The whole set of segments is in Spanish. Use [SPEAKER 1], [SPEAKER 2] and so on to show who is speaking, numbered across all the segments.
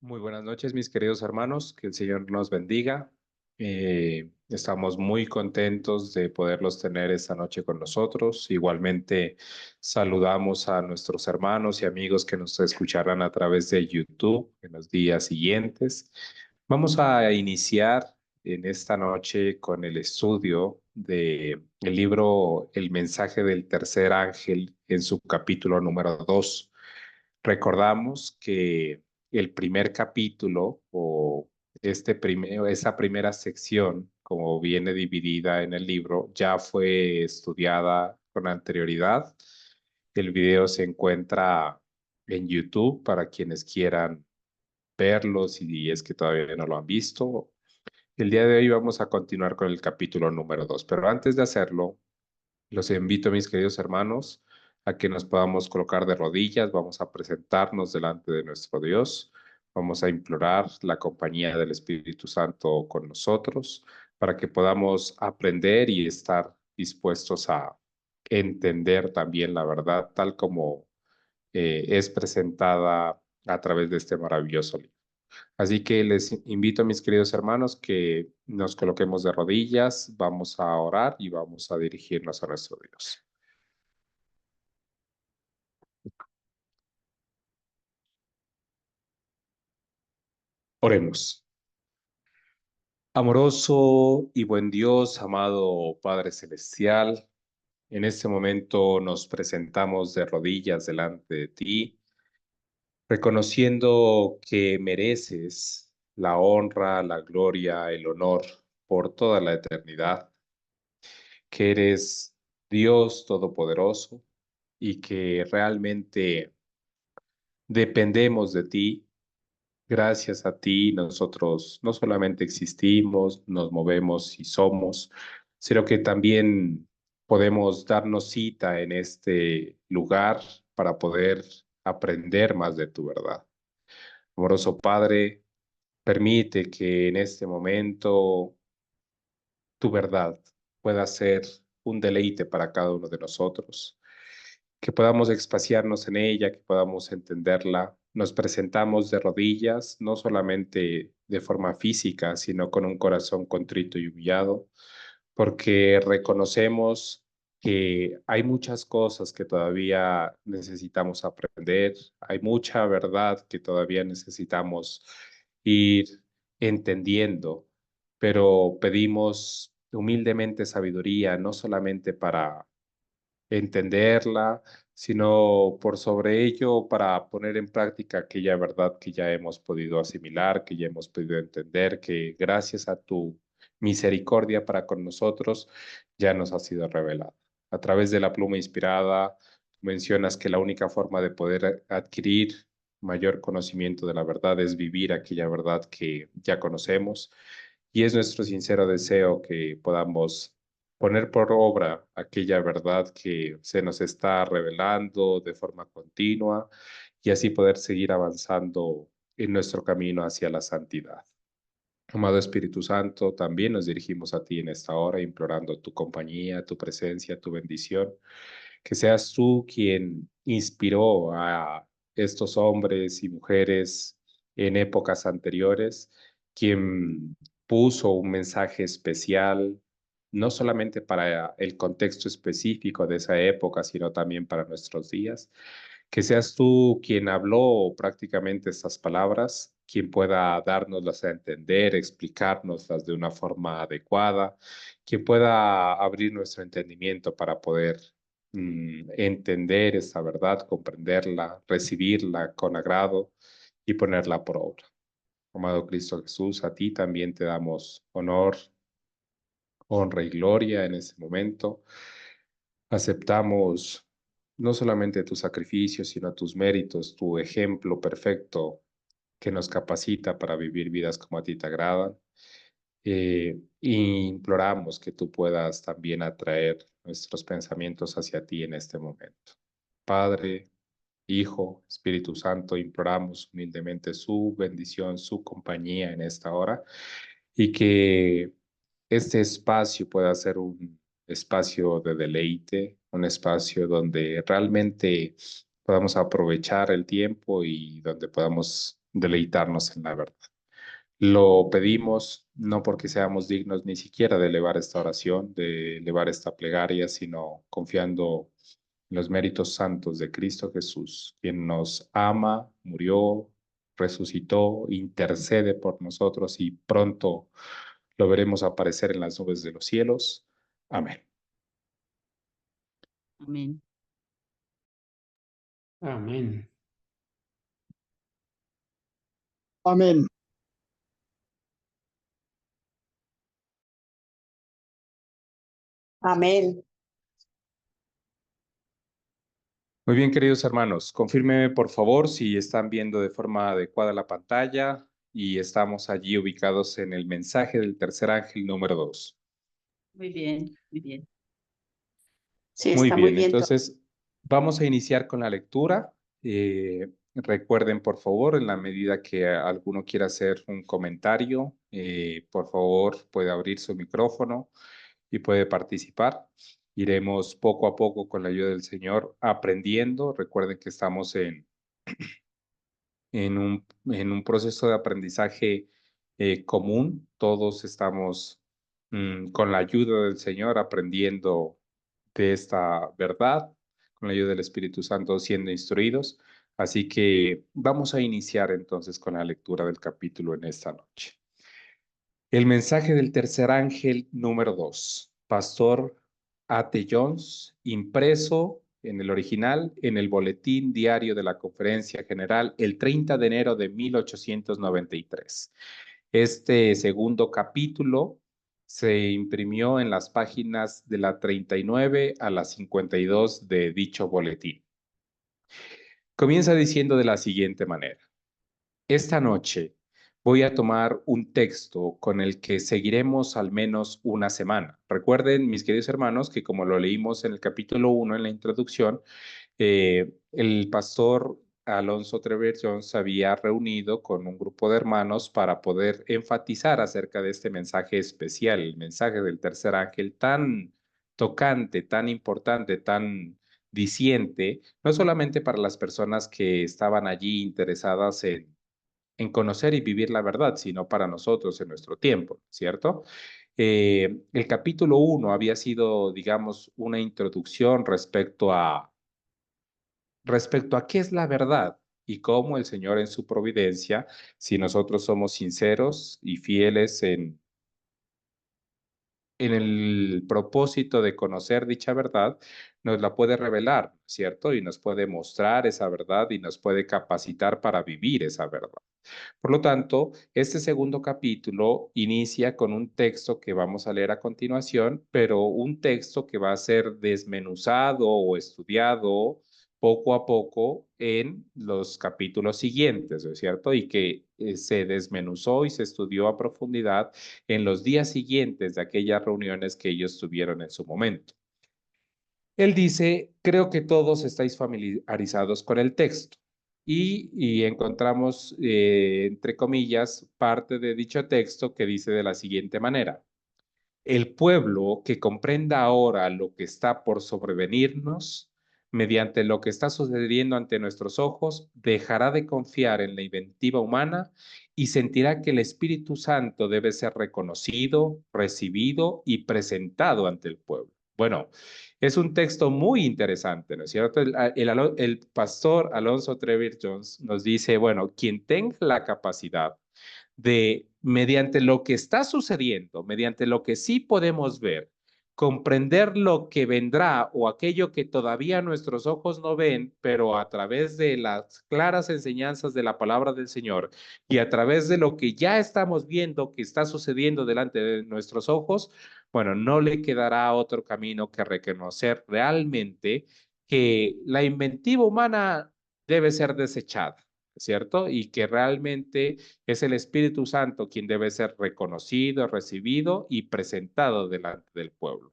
[SPEAKER 1] Muy buenas noches, mis queridos hermanos. Que el Señor nos bendiga. Estamos muy contentos de poderlos tener esta noche con nosotros. Igualmente, saludamos a nuestros hermanos y amigos que nos escucharán a través de YouTube en los días siguientes. Vamos a iniciar en esta noche con el estudio de el libro El mensaje del tercer ángel en su capítulo número 2. Recordamos que el primer capítulo o esa primera sección, como viene dividida en el libro, ya fue estudiada con anterioridad. El video se encuentra en YouTube para quienes quieran verlo si es que todavía no lo han visto. El día de hoy vamos a continuar con el capítulo número 2, pero antes de hacerlo, los invito, mis queridos hermanos, a que nos podamos colocar de rodillas. Vamos a presentarnos delante de nuestro Dios. Vamos a implorar la compañía del Espíritu Santo con nosotros para que podamos aprender y estar dispuestos a entender también la verdad tal como es presentada a través de este maravilloso libro. Así que les invito, mis queridos hermanos, que nos coloquemos de rodillas, vamos a orar y vamos a dirigirnos a nuestro Dios. Oremos. Amoroso y buen Dios, amado Padre Celestial, en este momento nos presentamos de rodillas delante de ti, reconociendo que mereces la honra, la gloria, el honor por toda la eternidad, que eres Dios Todopoderoso y que realmente dependemos de ti. Gracias a ti, nosotros no solamente existimos, nos movemos y somos, sino que también podemos darnos cita en este lugar para poder aprender más de tu verdad. Amoroso Padre, permite que en este momento tu verdad pueda ser un deleite para cada uno de nosotros, que podamos expaciarnos en ella, que podamos entenderla. Nos presentamos de rodillas, no solamente de forma física, sino con un corazón contrito y humillado, porque reconocemos que hay muchas cosas que todavía necesitamos aprender, hay mucha verdad que todavía necesitamos ir entendiendo, pero pedimos humildemente sabiduría, no solamente para entenderla, sino por sobre ello para poner en práctica aquella verdad que ya hemos podido asimilar, que ya hemos podido entender, que gracias a tu misericordia para con nosotros ya nos ha sido revelada. A través de la pluma inspirada, mencionas que la única forma de poder adquirir mayor conocimiento de la verdad es vivir aquella verdad que ya conocemos. Y es nuestro sincero deseo que podamos poner por obra aquella verdad que se nos está revelando de forma continua y así poder seguir avanzando en nuestro camino hacia la santidad. Amado Espíritu Santo, también nos dirigimos a ti en esta hora, implorando tu compañía, tu presencia, tu bendición, que seas tú quien inspiró a estos hombres y mujeres en épocas anteriores, quien puso un mensaje especial, no solamente para el contexto específico de esa época, sino también para nuestros días. Que seas tú quien habló prácticamente estas palabras, quien pueda dárnoslas a entender, explicárnoslas de una forma adecuada, quien pueda abrir nuestro entendimiento para poder entender esta verdad, comprenderla, recibirla con agrado y ponerla por obra. Amado Cristo Jesús, a ti también te damos honor, honra y gloria en este momento. Aceptamos no solamente tu sacrificio, sino tus méritos, tu ejemplo perfecto que nos capacita para vivir vidas como a ti te agradan. Y imploramos que tú puedas también atraer nuestros pensamientos hacia ti en este momento. Padre, Hijo, Espíritu Santo, imploramos humildemente su bendición, su compañía en esta hora y que este espacio pueda ser un espacio de deleite, un espacio donde realmente podamos aprovechar el tiempo y donde podamos deleitarnos en la verdad. Lo pedimos no porque seamos dignos ni siquiera de elevar esta oración, de elevar esta plegaria, sino confiando en los méritos santos de Cristo Jesús, quien nos ama, murió, resucitó, intercede por nosotros y pronto lo veremos aparecer en las nubes de los cielos. Amén.
[SPEAKER 2] Amén.
[SPEAKER 3] Amén.
[SPEAKER 4] Amén.
[SPEAKER 5] Amén.
[SPEAKER 1] Muy bien, queridos hermanos, confírmenme por favor si están viendo de forma adecuada la pantalla y estamos allí ubicados en el mensaje del tercer ángel número 2.
[SPEAKER 2] Muy bien, muy bien.
[SPEAKER 5] Sí,
[SPEAKER 1] Muy
[SPEAKER 5] está muy
[SPEAKER 1] bien,
[SPEAKER 5] bien.
[SPEAKER 1] entonces vamos a iniciar con la lectura. Recuerden, por favor, en la medida que alguno quiera hacer un comentario, por favor, puede abrir su micrófono y puede participar. Iremos poco a poco con la ayuda del Señor aprendiendo. Recuerden que estamos en un proceso de aprendizaje común. Todos estamos con la ayuda del Señor aprendiendo de esta verdad, con la ayuda del Espíritu Santo siendo instruidos. Así que vamos a iniciar entonces con la lectura del capítulo en esta noche. El mensaje del tercer ángel número 2, Pastor A.T. Jones, impreso en el original en el Boletín Diario de la Conferencia General el 30 de enero de 1893. Este segundo capítulo se imprimió en las páginas de la 39 a la 52 de dicho boletín. Comienza diciendo de la siguiente manera. Esta noche voy a tomar un texto con el que seguiremos al menos una semana. Recuerden, mis queridos hermanos, que como lo leímos en el capítulo 1 en la introducción, el pastor Alonso Trevor Jones se había reunido con un grupo de hermanos para poder enfatizar acerca de este mensaje especial, el mensaje del tercer ángel tan tocante, tan importante, tan diciente, no solamente para las personas que estaban allí interesadas en conocer y vivir la verdad, sino para nosotros en nuestro tiempo, ¿cierto? El capítulo 1 había sido, digamos, una introducción respecto a qué es la verdad y cómo el Señor en su providencia, si nosotros somos sinceros y fieles en el propósito de conocer dicha verdad, nos la puede revelar, ¿cierto? Y nos puede mostrar esa verdad y nos puede capacitar para vivir esa verdad. Por lo tanto, este segundo capítulo inicia con un texto que vamos a leer a continuación, pero un texto que va a ser desmenuzado o estudiado poco a poco en los capítulos siguientes, ¿no es cierto? Y que se desmenuzó y se estudió a profundidad en los días siguientes de aquellas reuniones que ellos tuvieron en su momento. Él dice, creo que todos estáis familiarizados con el texto y encontramos, entre comillas, parte de dicho texto que dice de la siguiente manera. El pueblo que comprenda ahora lo que está por sobrevenirnos, mediante lo que está sucediendo ante nuestros ojos, dejará de confiar en la inventiva humana y sentirá que el Espíritu Santo debe ser reconocido, recibido y presentado ante el pueblo. Bueno, es un texto muy interesante, ¿no es cierto? El pastor Alonso Trevor Jones nos dice, bueno, quien tenga la capacidad de, mediante lo que está sucediendo, mediante lo que sí podemos ver, comprender lo que vendrá o aquello que todavía nuestros ojos no ven, pero a través de las claras enseñanzas de la palabra del Señor y a través de lo que ya estamos viendo que está sucediendo delante de nuestros ojos, bueno, no le quedará otro camino que reconocer realmente que la inventiva humana debe ser desechada, ¿cierto? Y que realmente es el Espíritu Santo quien debe ser reconocido, recibido y presentado delante del pueblo.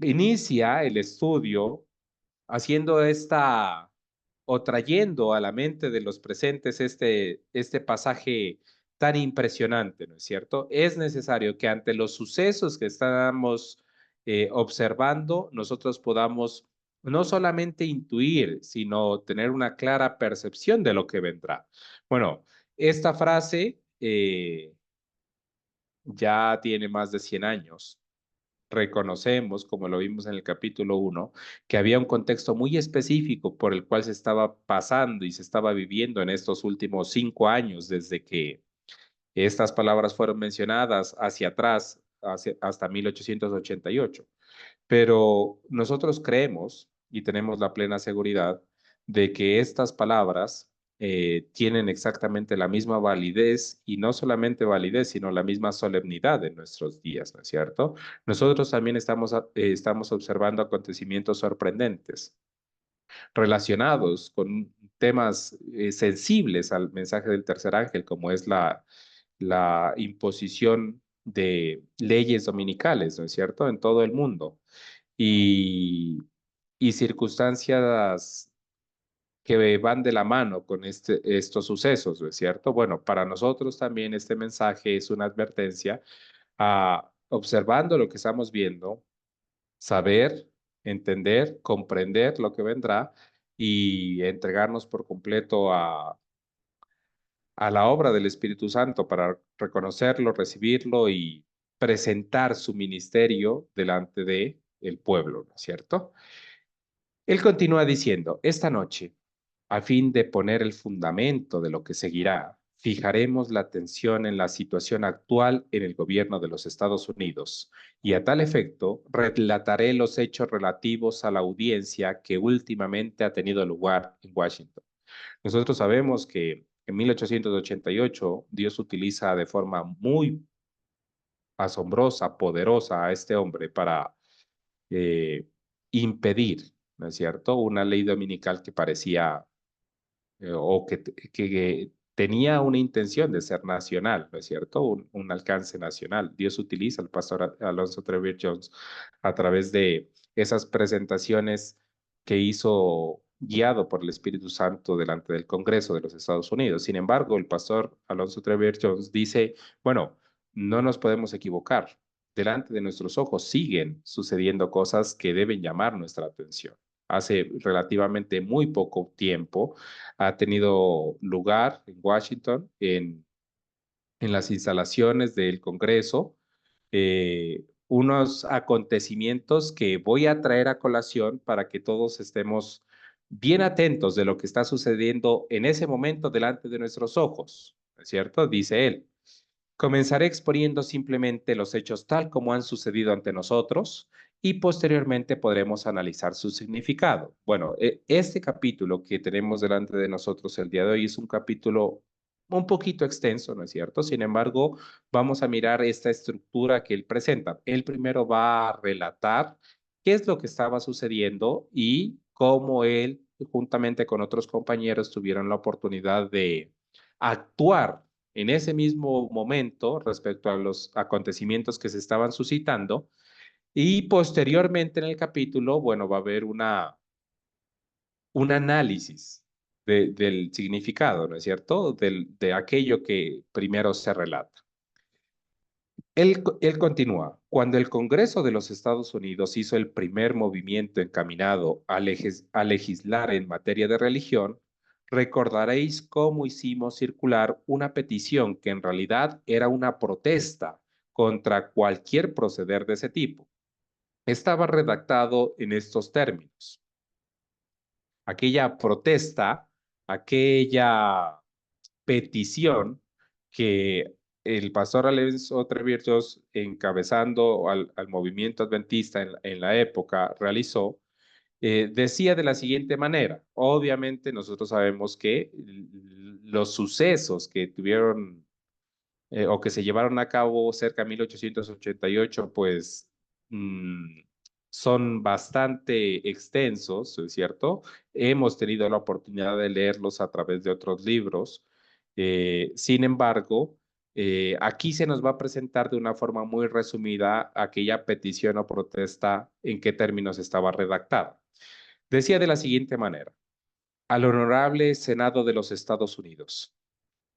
[SPEAKER 1] Inicia el estudio haciendo esta o trayendo a la mente de los presentes este pasaje tan impresionante, ¿no es cierto? Es necesario que ante los sucesos que estamos observando, nosotros podamos no solamente intuir, sino tener una clara percepción de lo que vendrá. Bueno, esta frase ya tiene más de 100 años. Reconocemos, como lo vimos en el capítulo 1, que había un contexto muy específico por el cual se estaba pasando y se estaba viviendo en estos últimos 5 años desde que estas palabras fueron mencionadas hacia atrás, hasta 1888. Pero nosotros creemos y tenemos la plena seguridad de que estas palabras tienen exactamente la misma validez y no solamente validez, sino la misma solemnidad en nuestros días, ¿no es cierto? Nosotros también estamos observando acontecimientos sorprendentes relacionados con temas sensibles al mensaje del tercer ángel, como es la imposición de leyes dominicales, ¿no es cierto?, en todo el mundo y, y circunstancias que van de la mano con estos sucesos, ¿no es cierto? Bueno, para nosotros también este mensaje es una advertencia a observando lo que estamos viendo, saber, entender, comprender lo que vendrá y entregarnos por completo a la obra del Espíritu Santo para reconocerlo, recibirlo y presentar su ministerio delante de el pueblo, ¿no es cierto? Él continúa diciendo, esta noche, a fin de poner el fundamento de lo que seguirá, fijaremos la atención en la situación actual en el gobierno de los Estados Unidos y a tal efecto relataré los hechos relativos a la audiencia que últimamente ha tenido lugar en Washington. Nosotros sabemos que en 1888 Dios utiliza de forma muy asombrosa, poderosa a este hombre para eh, impedir, ¿no es cierto?, una ley dominical que parecía o que tenía una intención de ser nacional, ¿no es cierto?, un alcance nacional. Dios utiliza al pastor Alonzo Trevor Jones a través de esas presentaciones que hizo guiado por el Espíritu Santo delante del Congreso de los Estados Unidos. Sin embargo, el pastor Alonzo Trevor Jones dice, bueno, no nos podemos equivocar. Delante de nuestros ojos siguen sucediendo cosas que deben llamar nuestra atención. Hace relativamente muy poco tiempo ha tenido lugar en Washington, en las instalaciones del Congreso, unos acontecimientos que voy a traer a colación para que todos estemos bien atentos de lo que está sucediendo en ese momento delante de nuestros ojos, ¿no es cierto? Dice él. Comenzaré exponiendo simplemente los hechos tal como han sucedido ante nosotros y posteriormente podremos analizar su significado. Bueno, este capítulo que tenemos delante de nosotros el día de hoy es un capítulo un poquito extenso, ¿no es cierto? Sin embargo, vamos a mirar esta estructura que él presenta. Él primero va a relatar qué es lo que estaba sucediendo y cómo él, juntamente con otros compañeros, tuvieron la oportunidad de actuar en ese mismo momento respecto a los acontecimientos que se estaban suscitando y posteriormente en el capítulo, bueno, va a haber un análisis del significado, ¿no es cierto? De aquello que primero se relata. Él continúa, cuando el Congreso de los Estados Unidos hizo el primer movimiento encaminado a legislar en materia de religión, recordaréis cómo hicimos circular una petición que en realidad era una protesta contra cualquier proceder de ese tipo. Estaba redactado en estos términos. Aquella protesta, aquella petición que el pastor Alonzo Trevor Jones, encabezando al movimiento adventista en la época, realizó, decía de la siguiente manera. Obviamente nosotros sabemos que los sucesos que tuvieron o que se llevaron a cabo cerca de 1888, pues son bastante extensos, ¿es cierto? Hemos tenido la oportunidad de leerlos a través de otros libros. Sin embargo, aquí se nos va a presentar de una forma muy resumida aquella petición o protesta en qué términos estaba redactada. Decía de la siguiente manera, al Honorable Senado de los Estados Unidos.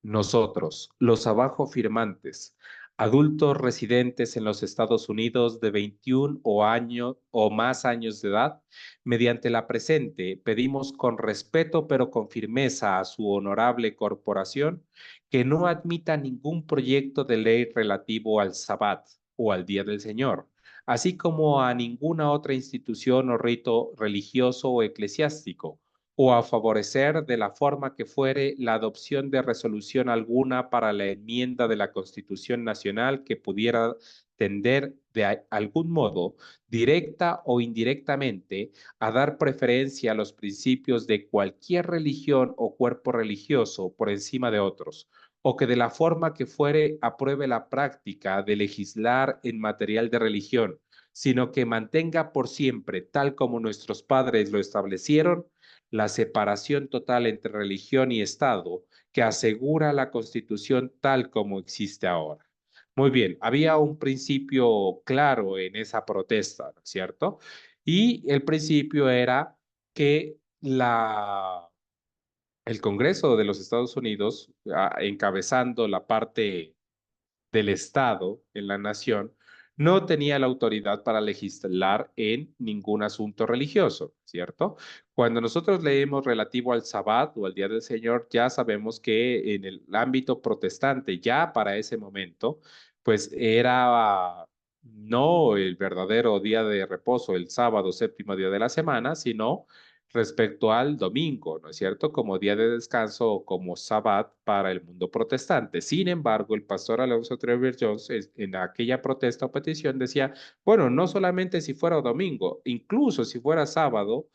[SPEAKER 1] Nosotros, los abajo firmantes, Adultos residentes en los Estados Unidos de 21 o más años de edad, mediante la presente, pedimos con respeto pero con firmeza a su honorable corporación que no admita ningún proyecto de ley relativo al Sabbat o al Día del Señor, así como a ninguna otra institución o rito religioso o eclesiástico, o a favorecer de la forma que fuere la adopción de resolución alguna para la enmienda de la Constitución Nacional que pudiera tender de algún modo, directa o indirectamente, a dar preferencia a los principios de cualquier religión o cuerpo religioso por encima de otros, o que de la forma que fuere apruebe la práctica de legislar en material de religión, sino que mantenga por siempre, tal como nuestros padres lo establecieron, la separación total entre religión y Estado que asegura la Constitución tal como existe ahora. Muy bien, había un principio claro en esa protesta, ¿no es cierto? Y el principio era que el Congreso de los Estados Unidos, encabezando la parte del Estado en la nación, no tenía la autoridad para legislar en ningún asunto religioso, ¿cierto? Cuando nosotros leemos relativo al Sabbat o al Día del Señor, ya sabemos que en el ámbito protestante, ya para ese momento, pues era no el verdadero día de reposo, el sábado, séptimo día de la semana, sino respecto al domingo, ¿no es cierto? Como día de descanso o como sabbat para el mundo protestante. Sin embargo, el pastor Alonso Trevor Jones en aquella protesta o petición decía, bueno, no solamente si fuera domingo, incluso si fuera sábado,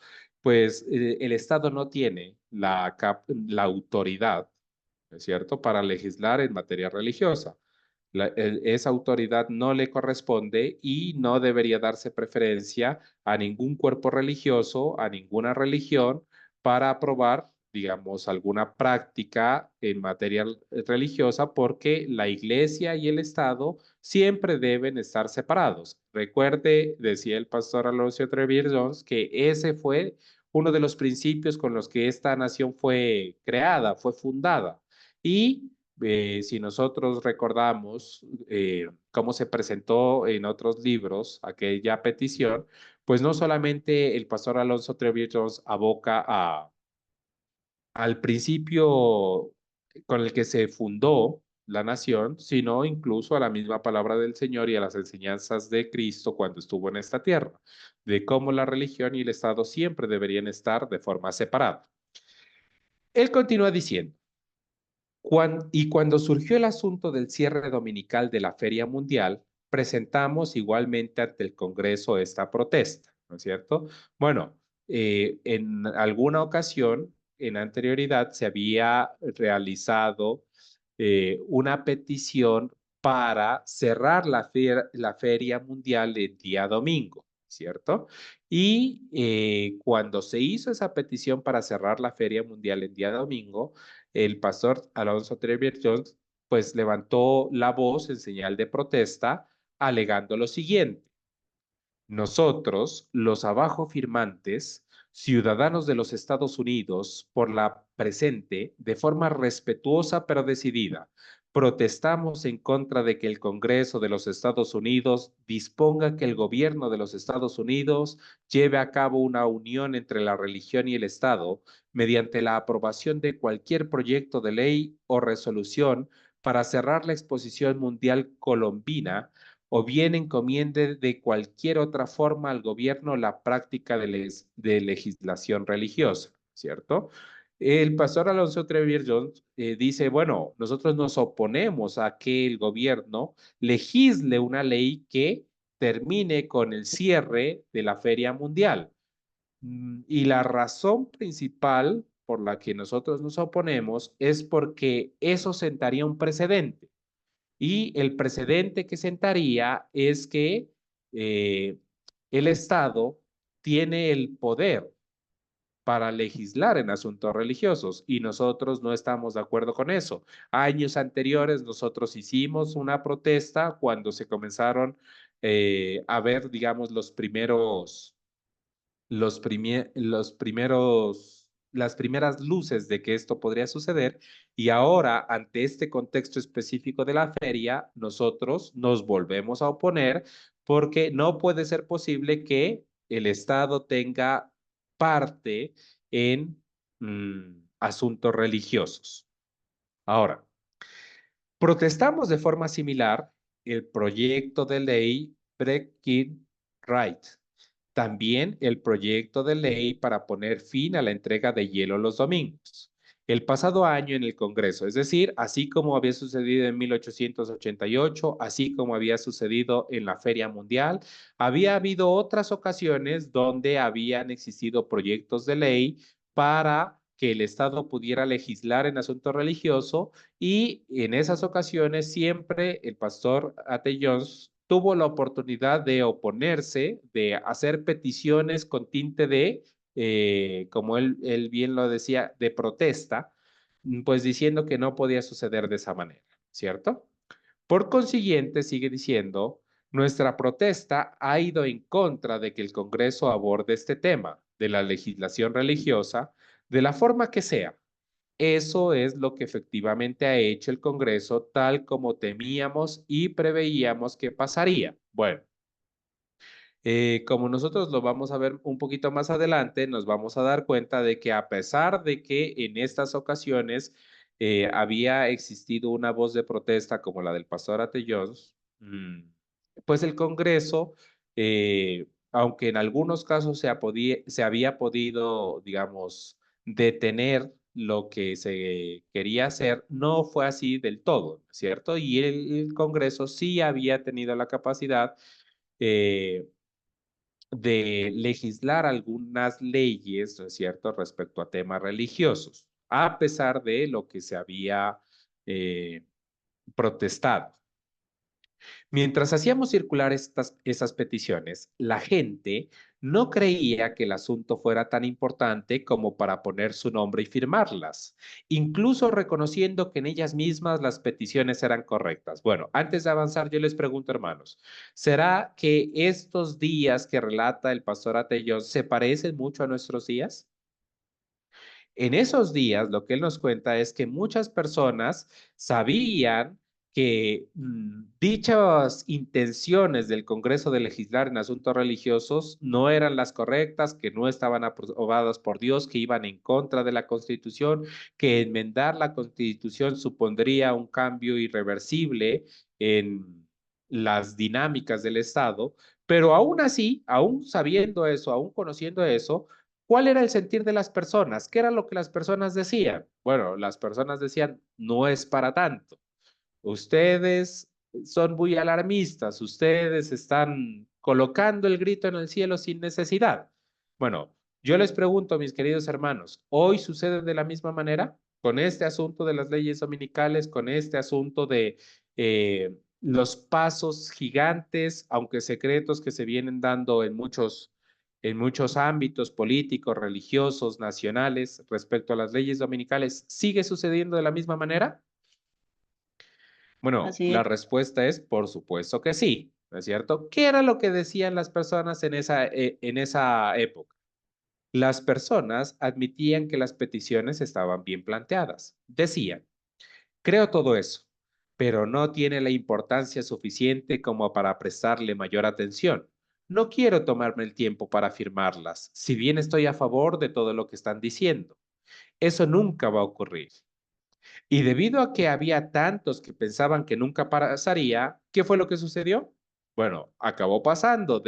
[SPEAKER 1] pues el Estado no tiene la autoridad, ¿no es cierto?, para legislar en materia religiosa. Esa autoridad no le corresponde y no debería darse preferencia a ningún cuerpo religioso, a ninguna religión, para aprobar, digamos, alguna práctica en materia religiosa, porque la iglesia y el Estado siempre deben estar separados. Recuerde, decía el pastor Alonso Trevor Jones, que ese fue uno de los principios con los que esta nación fue creada, fue fundada. Y si nosotros recordamos cómo se presentó en otros libros aquella petición, pues no solamente el pastor Alonso Trevor Jones aboca al principio con el que se fundó la nación, sino incluso a la misma palabra del Señor y a las enseñanzas de Cristo cuando estuvo en esta tierra, de cómo la religión y el Estado siempre deberían estar de forma separada. Él continúa diciendo, y cuando surgió el asunto del cierre dominical de la Feria Mundial, presentamos igualmente ante el Congreso esta protesta, ¿no es cierto? Bueno, en alguna ocasión, en anterioridad, se había realizado una petición para cerrar la Feria Mundial el día domingo, ¿cierto? Y cuando se hizo esa petición para cerrar la Feria Mundial el día domingo, el pastor Alonso Trevor Jones pues levantó la voz en señal de protesta, alegando lo siguiente: nosotros, los abajo firmantes, ciudadanos de los Estados Unidos, por la presente, de forma respetuosa pero decidida, protestamos en contra de que el Congreso de los Estados Unidos disponga que el gobierno de los Estados Unidos lleve a cabo una unión entre la religión y el Estado mediante la aprobación de cualquier proyecto de ley o resolución para cerrar la exposición mundial colombina o bien encomiende de cualquier otra forma al gobierno la práctica de legislación religiosa, ¿cierto? El pastor Alonso Trevor Jones dice, bueno, nosotros nos oponemos a que el gobierno legisle una ley que termine con el cierre de la Feria Mundial. Y la razón principal por la que nosotros nos oponemos es porque eso sentaría un precedente. Y el precedente que sentaría es que eh, el Estado tiene el poder para legislar en asuntos religiosos y nosotros no estamos de acuerdo con eso. Años anteriores nosotros hicimos una protesta cuando se comenzaron a ver, digamos, los primeros las primeras luces de que esto podría suceder y ahora, ante este contexto específico de la feria, nosotros nos volvemos a oponer porque no puede ser posible que el Estado tenga parte en asuntos religiosos. Ahora, protestamos de forma similar el proyecto de ley Breaking Right, también el proyecto de ley para poner fin a la entrega de hielo los domingos. El pasado año en el Congreso, es decir, así como había sucedido en 1888, así como había sucedido en la Feria Mundial, había habido otras ocasiones donde habían existido proyectos de ley para que el Estado pudiera legislar en asunto religioso y en esas ocasiones siempre el pastor Ate Jones tuvo la oportunidad de oponerse, de hacer peticiones con tinte de, como él bien lo decía, de protesta, pues diciendo que no podía suceder de esa manera, ¿cierto? Por consiguiente, sigue diciendo, nuestra protesta ha ido en contra de que el Congreso aborde este tema de la legislación religiosa de la forma que sea. Eso es lo que efectivamente ha hecho el Congreso, tal como temíamos y preveíamos que pasaría. Bueno, como nosotros lo vamos a ver un poquito más adelante, nos vamos a dar cuenta de que a pesar de que en estas ocasiones había existido una voz de protesta como la del pastor Ate Jones, pues el Congreso, aunque en algunos casos se había podido, digamos, detener lo que se quería hacer, no fue así del todo, ¿cierto? Y el Congreso sí había tenido la capacidad de legislar algunas leyes, ¿no es cierto?, respecto a temas religiosos, a pesar de lo que se había protestado. Mientras hacíamos circular esas peticiones, la gente no creía que el asunto fuera tan importante como para poner su nombre y firmarlas, incluso reconociendo que en ellas mismas las peticiones eran correctas. Bueno, antes de avanzar, yo les pregunto, hermanos, ¿será que estos días que relata el pastor Atellón se parecen mucho a nuestros días? En esos días, lo que él nos cuenta es que muchas personas sabían que dichas intenciones del Congreso de legislar en asuntos religiosos no eran las correctas, que no estaban aprobadas por Dios, que iban en contra de la Constitución, que enmendar la Constitución supondría un cambio irreversible en las dinámicas del Estado, pero aún así, aún sabiendo eso, aún conociendo eso, ¿cuál era el sentir de las personas? ¿Qué era lo que las personas decían? Bueno, las personas decían, no es para tanto. Ustedes son muy alarmistas, ustedes están colocando el grito en el cielo sin necesidad. Bueno, yo les pregunto, mis queridos hermanos, ¿hoy sucede de la misma manera? Con este asunto de las leyes dominicales, con este asunto de los pasos gigantes, aunque secretos, que se vienen dando en muchos ámbitos políticos, religiosos, nacionales, respecto a las leyes dominicales, ¿sigue sucediendo de la misma manera? Bueno,
[SPEAKER 5] Así
[SPEAKER 1] la
[SPEAKER 5] es.
[SPEAKER 1] respuesta es por supuesto que sí, ¿no es cierto? ¿Qué era lo que decían las personas en esa época? Las personas admitían que las peticiones estaban bien planteadas. Decían, creo todo eso, pero no tiene la importancia suficiente como para prestarle mayor atención. No quiero tomarme el tiempo para firmarlas, si bien estoy a favor de todo lo que están diciendo. Eso nunca va a ocurrir. Y debido a que había tantos que pensaban que nunca pasaría, ¿qué fue lo que sucedió? Bueno, acabó pasando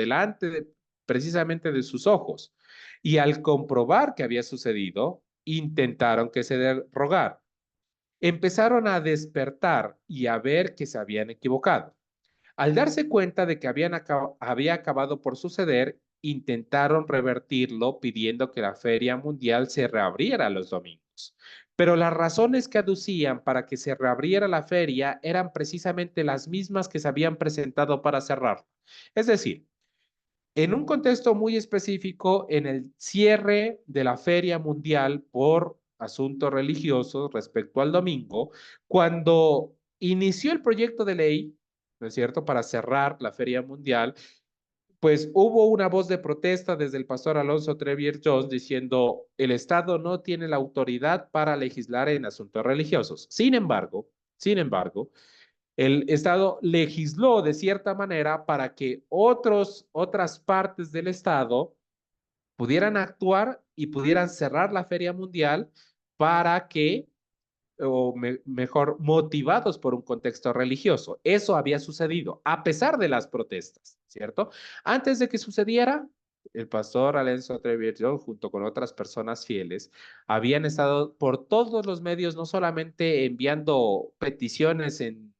[SPEAKER 1] precisamente de sus ojos. Y al comprobar que había sucedido, intentaron que se derogara. Empezaron a despertar y a ver que se habían equivocado. Al darse cuenta de que había acabado por suceder, intentaron revertirlo pidiendo que la Feria Mundial se reabriera los domingos. Pero las razones que aducían para que se reabriera la feria eran precisamente las mismas que se habían presentado para cerrarla. Es decir, en un contexto muy específico, en el cierre de la Feria Mundial por asuntos religiosos respecto al domingo, cuando inició el proyecto de ley, ¿no es cierto?, para cerrar la Feria Mundial, pues hubo una voz de protesta desde el pastor Alonso Trevier Jones diciendo, el Estado no tiene la autoridad para legislar en asuntos religiosos. Sin embargo, el Estado legisló de cierta manera para que otras partes del Estado pudieran actuar y pudieran cerrar la Feria Mundial para que mejor, motivados por un contexto religioso. Eso había sucedido a pesar de las protestas, ¿cierto? Antes de que sucediera, el pastor Alonso Trevier Jones, junto con otras personas fieles, habían estado por todos los medios, no solamente enviando peticiones en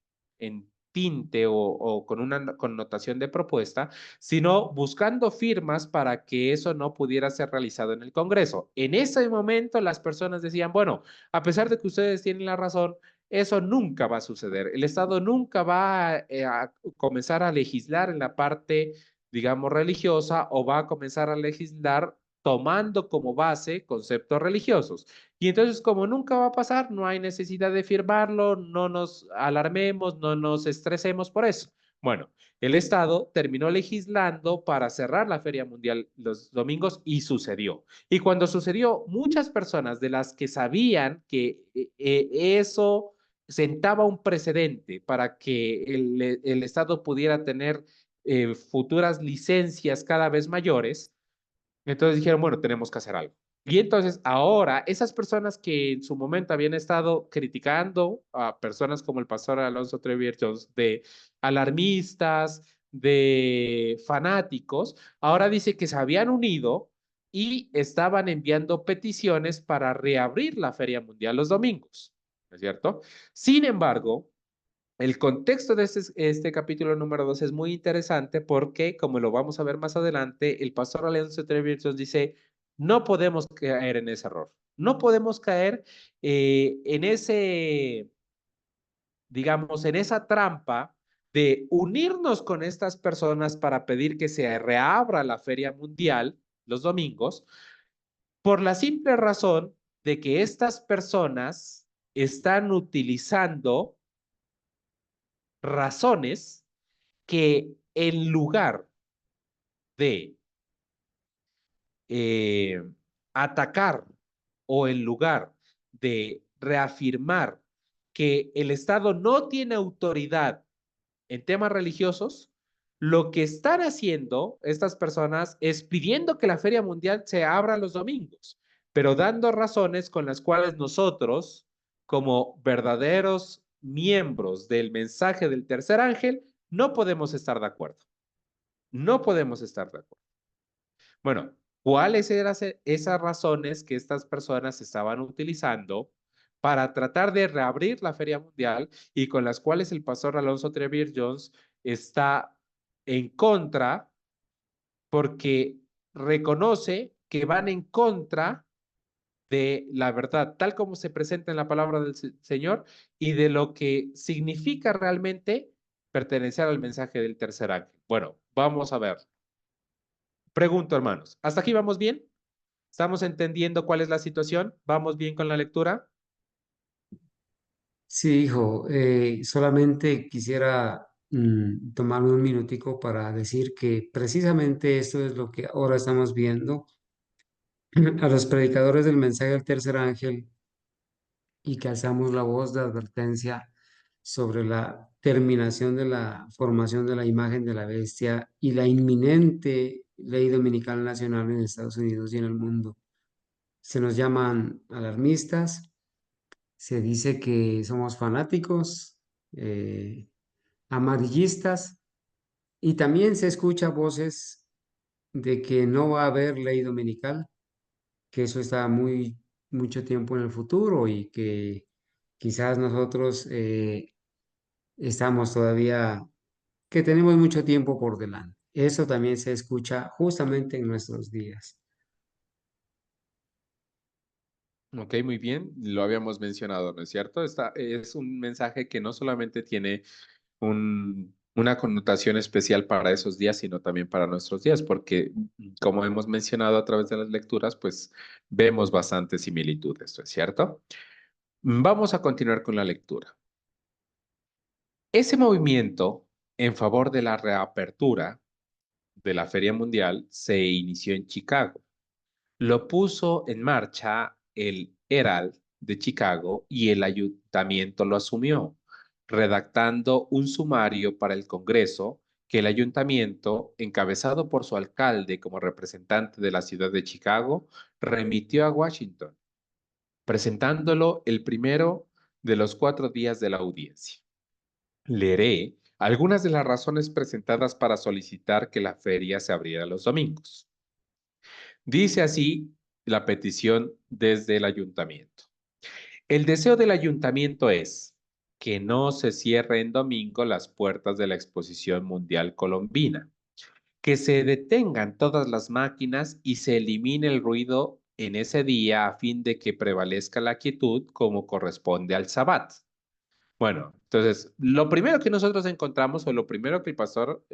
[SPEAKER 1] tinte o con una connotación de propuesta, sino buscando firmas para que eso no pudiera ser realizado en el Congreso. En ese momento las personas decían, bueno, a pesar de que ustedes tienen la razón, eso nunca va a suceder. El Estado nunca va a comenzar a legislar en la parte, digamos, religiosa o va a comenzar a legislar tomando como base conceptos religiosos. Y entonces, como nunca va a pasar, no hay necesidad de firmarlo, no nos alarmemos, no nos estresemos por eso. Bueno, el Estado terminó legislando para cerrar la Feria Mundial los domingos y sucedió. Y cuando sucedió, muchas personas de las que sabían que eso sentaba un precedente para que el Estado pudiera tener futuras licencias cada vez mayores, entonces dijeron, bueno, tenemos que hacer algo. Y entonces ahora esas personas que en su momento habían estado criticando a personas como el pastor Alonso Trevier Jones de alarmistas, de fanáticos, ahora dice que se habían unido y estaban enviando peticiones para reabrir la Feria Mundial los domingos, ¿no es cierto? Sin embargo, el contexto de este capítulo número 2 es muy interesante porque, como lo vamos a ver más adelante, el pastor Alonso Trevier nos dice, no podemos caer en ese error, no podemos caer en ese, digamos, en esa trampa de unirnos con estas personas para pedir que se reabra la Feria Mundial los domingos, por la simple razón de que estas personas están utilizando razones que en lugar de eh, atacar o en lugar de reafirmar que el Estado no tiene autoridad en temas religiosos, lo que están haciendo estas personas es pidiendo que la Feria Mundial se abra los domingos, pero dando razones con las cuales nosotros, como verdaderos miembros del mensaje del tercer ángel, no podemos estar de acuerdo. No podemos estar de acuerdo. Bueno, ¿cuáles eran esas razones que estas personas estaban utilizando para tratar de reabrir la Feria Mundial y con las cuales el pastor Alonso Trevier Jones está en contra porque reconoce que van en contra de la verdad, tal como se presenta en la palabra del Señor y de lo que significa realmente pertenecer al mensaje del tercer ángel? Bueno, vamos a ver. Pregunto, hermanos, ¿hasta aquí vamos bien? ¿Estamos entendiendo cuál es la situación? ¿Vamos bien con la lectura?
[SPEAKER 3] Sí, hijo, solamente quisiera tomarme un minutico para decir que precisamente esto es lo que ahora estamos viendo a los predicadores del mensaje del tercer ángel y que alzamos la voz de advertencia sobre la terminación de la formación de la imagen de la bestia y la inminente ley dominical nacional en Estados Unidos y en el mundo. Se nos llaman alarmistas, se dice que somos fanáticos, amarillistas, y también se escucha voces de que no va a haber ley dominical, que eso está mucho tiempo en el futuro y que quizás nosotros estamos todavía, que tenemos mucho tiempo por delante. Eso también se escucha justamente en nuestros días.
[SPEAKER 1] Ok, muy bien, lo habíamos mencionado, ¿no es cierto? Esta es un mensaje que no solamente tiene una connotación especial para esos días, sino también para nuestros días, porque como hemos mencionado a través de las lecturas, pues vemos bastantes similitudes, ¿no es cierto? Vamos a continuar con la lectura. Ese movimiento en favor de la reapertura de la Feria Mundial se inició en Chicago. Lo puso en marcha el Herald de Chicago y el ayuntamiento lo asumió, redactando un sumario para el Congreso que el ayuntamiento, encabezado por su alcalde como representante de la ciudad de Chicago, remitió a Washington, presentándolo el primero de los 4 días de la audiencia. Leeré algunas de las razones presentadas para solicitar que la feria se abriera los domingos. Dice así la petición desde el ayuntamiento. El deseo del ayuntamiento es que no se cierre en domingo las puertas de la Exposición Mundial Colombina, que se detengan todas las máquinas y se elimine el ruido en ese día a fin de que prevalezca la quietud como corresponde al Sabbat. Bueno, entonces, lo primero que nosotros encontramos o lo primero que el pastor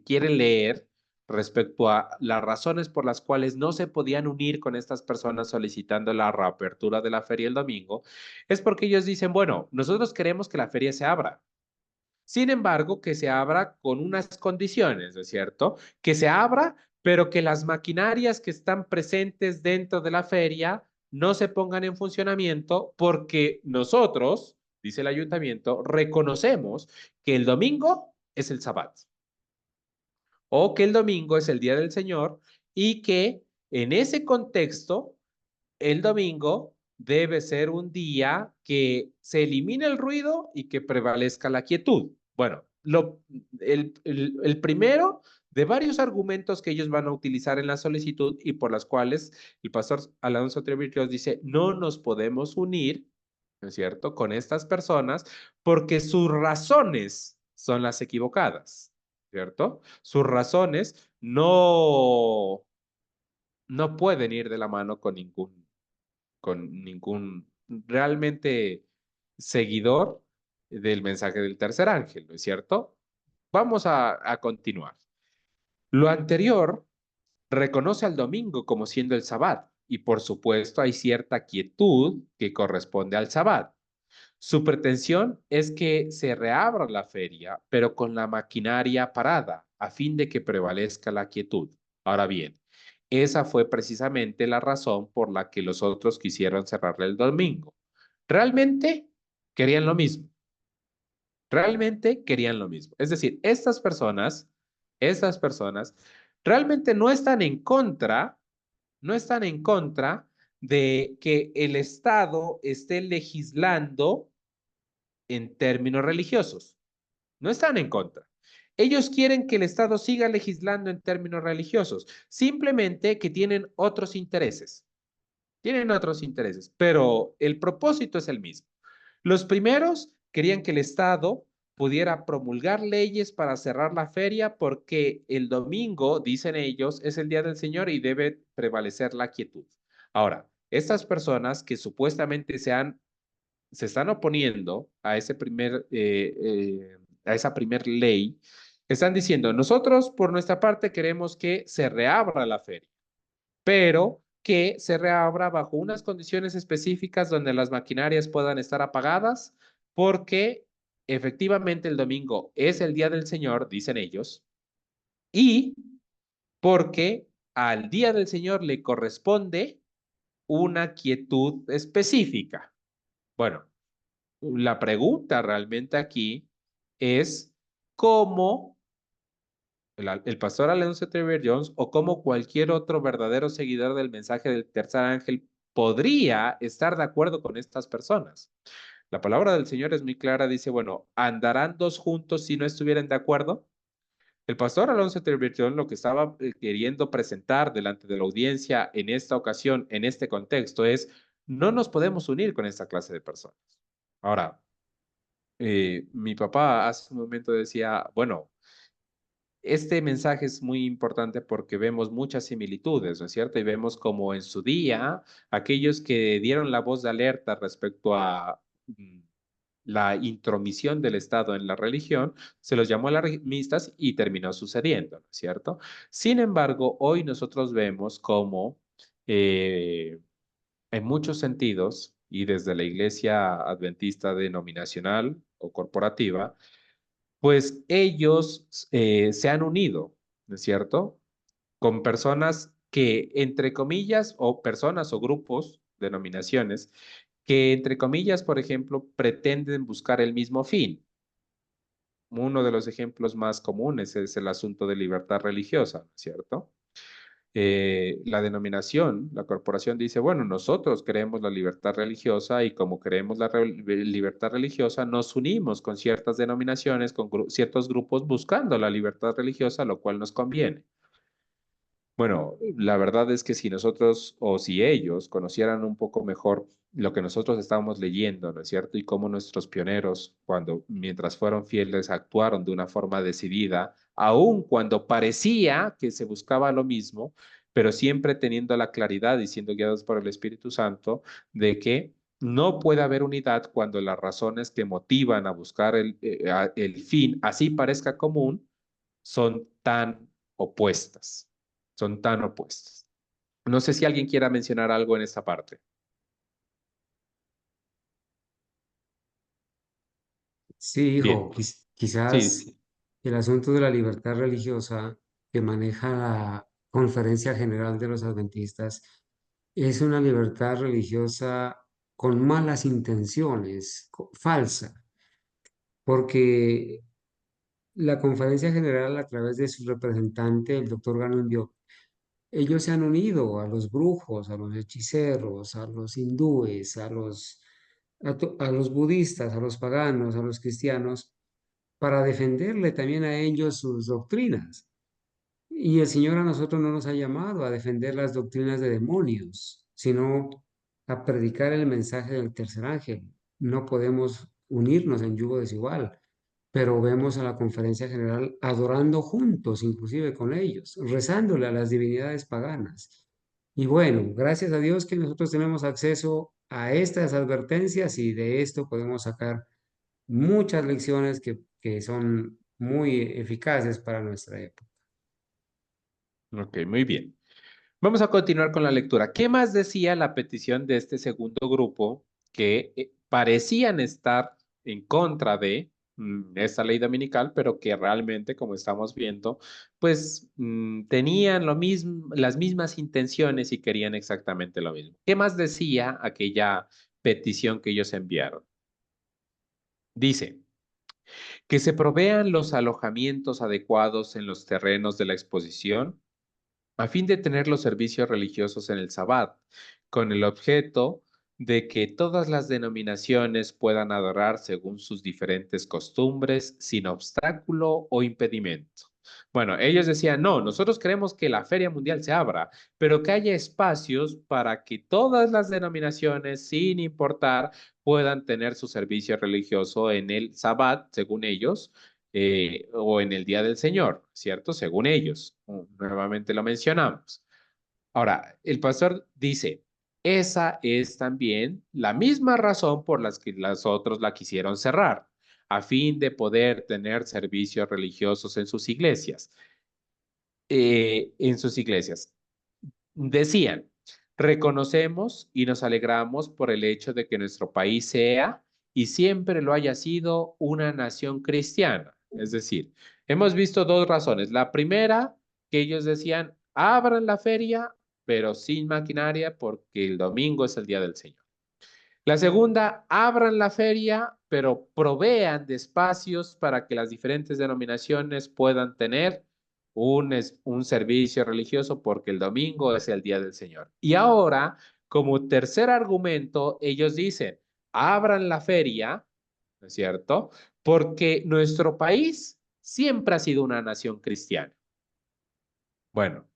[SPEAKER 1] quiere leer respecto a las razones por las cuales no se podían unir con estas personas solicitando la reapertura de la feria el domingo, es porque ellos dicen, bueno, nosotros queremos que la feria se abra. Sin embargo, que se abra con unas condiciones, ¿no es cierto? Que se abra, pero que las maquinarias que están presentes dentro de la feria no se pongan en funcionamiento porque nosotros, dice el ayuntamiento, reconocemos que el domingo es el Sabbat o que el domingo es el día del Señor y que en ese contexto el domingo debe ser un día que se elimine el ruido y que prevalezca la quietud. Bueno, el primero de varios argumentos que ellos van a utilizar en la solicitud y por las cuales el pastor Alonso Trevirios dice, no nos podemos unir, ¿no es cierto?, con estas personas porque sus razones son las equivocadas, ¿cierto? Sus razones no pueden ir de la mano con ningún realmente seguidor del mensaje del tercer ángel, ¿no es cierto? Vamos a continuar. Lo anterior reconoce al domingo como siendo el Sabbat y por supuesto hay cierta quietud que corresponde al Sabbat. Su pretensión es que se reabra la feria, pero con la maquinaria parada, a fin de que prevalezca la quietud. Ahora bien, esa fue precisamente la razón por la que los otros quisieron cerrarle el domingo. Realmente querían lo mismo. Realmente querían lo mismo. Es decir, estas personas realmente no están en contra de que el Estado esté legislando en términos religiosos. No están en contra. Ellos quieren que el Estado siga legislando en términos religiosos, simplemente que tienen otros intereses. Tienen otros intereses, pero el propósito es el mismo. Los primeros querían que el Estado pudiera promulgar leyes para cerrar la feria porque el domingo, dicen ellos, es el día del Señor y debe prevalecer la quietud. Ahora, estas personas que supuestamente se están oponiendo a a esa primer ley, están diciendo, nosotros por nuestra parte queremos que se reabra la feria, pero que se reabra bajo unas condiciones específicas donde las maquinarias puedan estar apagadas, porque efectivamente el domingo es el día del Señor, dicen ellos, y porque al día del Señor le corresponde una quietud específica. Bueno, la pregunta realmente aquí es cómo el pastor Alonso Trevor Jones o como cualquier otro verdadero seguidor del mensaje del tercer ángel podría estar de acuerdo con estas personas. La palabra del Señor es muy clara, dice, bueno, ¿andarán dos juntos si no estuvieran de acuerdo? El pastor Alonso Trevor Jones lo que estaba queriendo presentar delante de la audiencia en esta ocasión, en este contexto, es, no nos podemos unir con esta clase de personas. Ahora, mi papá hace un momento decía, bueno, este mensaje es muy importante porque vemos muchas similitudes, ¿no es cierto? Y vemos como en su día, aquellos que dieron la voz de alerta respecto a la intromisión del Estado en la religión, se los llamó alarmistas y terminó sucediendo, ¿no es cierto? Sin embargo, hoy nosotros vemos como en muchos sentidos, y desde la iglesia adventista denominacional o corporativa, pues ellos se han unido, ¿no es cierto? Con personas que, entre comillas, o personas o grupos, denominaciones, que, entre comillas, por ejemplo, pretenden buscar el mismo fin. Uno de los ejemplos más comunes es el asunto de libertad religiosa, ¿cierto? La denominación, la corporación dice, bueno, nosotros creemos la libertad religiosa y como creemos la libertad religiosa, nos unimos con ciertas denominaciones, con ciertos grupos buscando la libertad religiosa, lo cual nos conviene. Bueno, la verdad es que si nosotros o si ellos conocieran un poco mejor lo que nosotros estábamos leyendo, ¿no es cierto? Y cómo nuestros pioneros, mientras fueron fieles, actuaron de una forma decidida, aun cuando parecía que se buscaba lo mismo, pero siempre teniendo la claridad y siendo guiados por el Espíritu Santo de que no puede haber unidad cuando las razones que motivan a buscar el fin, así parezca común, son tan opuestas. Son tan opuestas. No sé si alguien quiera mencionar algo en esta parte.
[SPEAKER 3] Sí, hijo,
[SPEAKER 1] Bien,
[SPEAKER 3] quizás
[SPEAKER 1] sí,
[SPEAKER 3] el asunto de la libertad religiosa que maneja la Conferencia General de los Adventistas es una libertad religiosa con malas intenciones, falsa, porque la Conferencia General, a través de su representante, el doctor Ganundio, ellos se han unido a los brujos, a los hechiceros, a los hindúes, a los budistas, a los paganos, a los cristianos, para defenderle también a ellos sus doctrinas. Y el Señor a nosotros no nos ha llamado a defender las doctrinas de demonios, sino a predicar el mensaje del tercer ángel. No podemos unirnos en yugo desigual, pero vemos a la conferencia general adorando juntos, inclusive con ellos, rezándole a las divinidades paganas. Y bueno, gracias a Dios que nosotros tenemos acceso a estas advertencias y de esto podemos sacar muchas lecciones que son muy eficaces para nuestra época.
[SPEAKER 1] ok, muy bien. Vamos a continuar con la lectura. ¿Qué más decía la petición de este segundo grupo que parecían estar en contra de esta ley dominical, pero que realmente, como estamos viendo, pues tenían lo mismo, las mismas intenciones y querían exactamente lo mismo? ¿Qué más decía aquella petición que ellos enviaron? Dice, que se provean los alojamientos adecuados en los terrenos de la exposición a fin de tener los servicios religiosos en el Sabbat, con el objeto de que todas las denominaciones puedan adorar según sus diferentes costumbres, sin obstáculo o impedimento. Bueno, ellos decían, no, nosotros queremos que la Feria Mundial se abra, pero que haya espacios para que todas las denominaciones, sin importar, puedan tener su servicio religioso en el Sabbat, según ellos, o en el día del Señor, ¿cierto? Según ellos. Nuevamente lo mencionamos. Ahora, el pastor dice, esa es también la misma razón por las que los otros la quisieron cerrar, a fin de poder tener servicios religiosos en sus iglesias. Decían, reconocemos y nos alegramos por el hecho de que nuestro país sea y siempre lo haya sido una nación cristiana. Es decir, hemos visto dos razones. La primera, que ellos decían, abran la feria, pero sin maquinaria porque el domingo es el día del Señor. La segunda, abran la feria, pero provean de espacios para que las diferentes denominaciones puedan tener un servicio religioso porque el domingo es el día del Señor. Y ahora, como tercer argumento, ellos dicen, abran la feria, ¿no es cierto? Porque nuestro país siempre ha sido una nación cristiana. Bueno,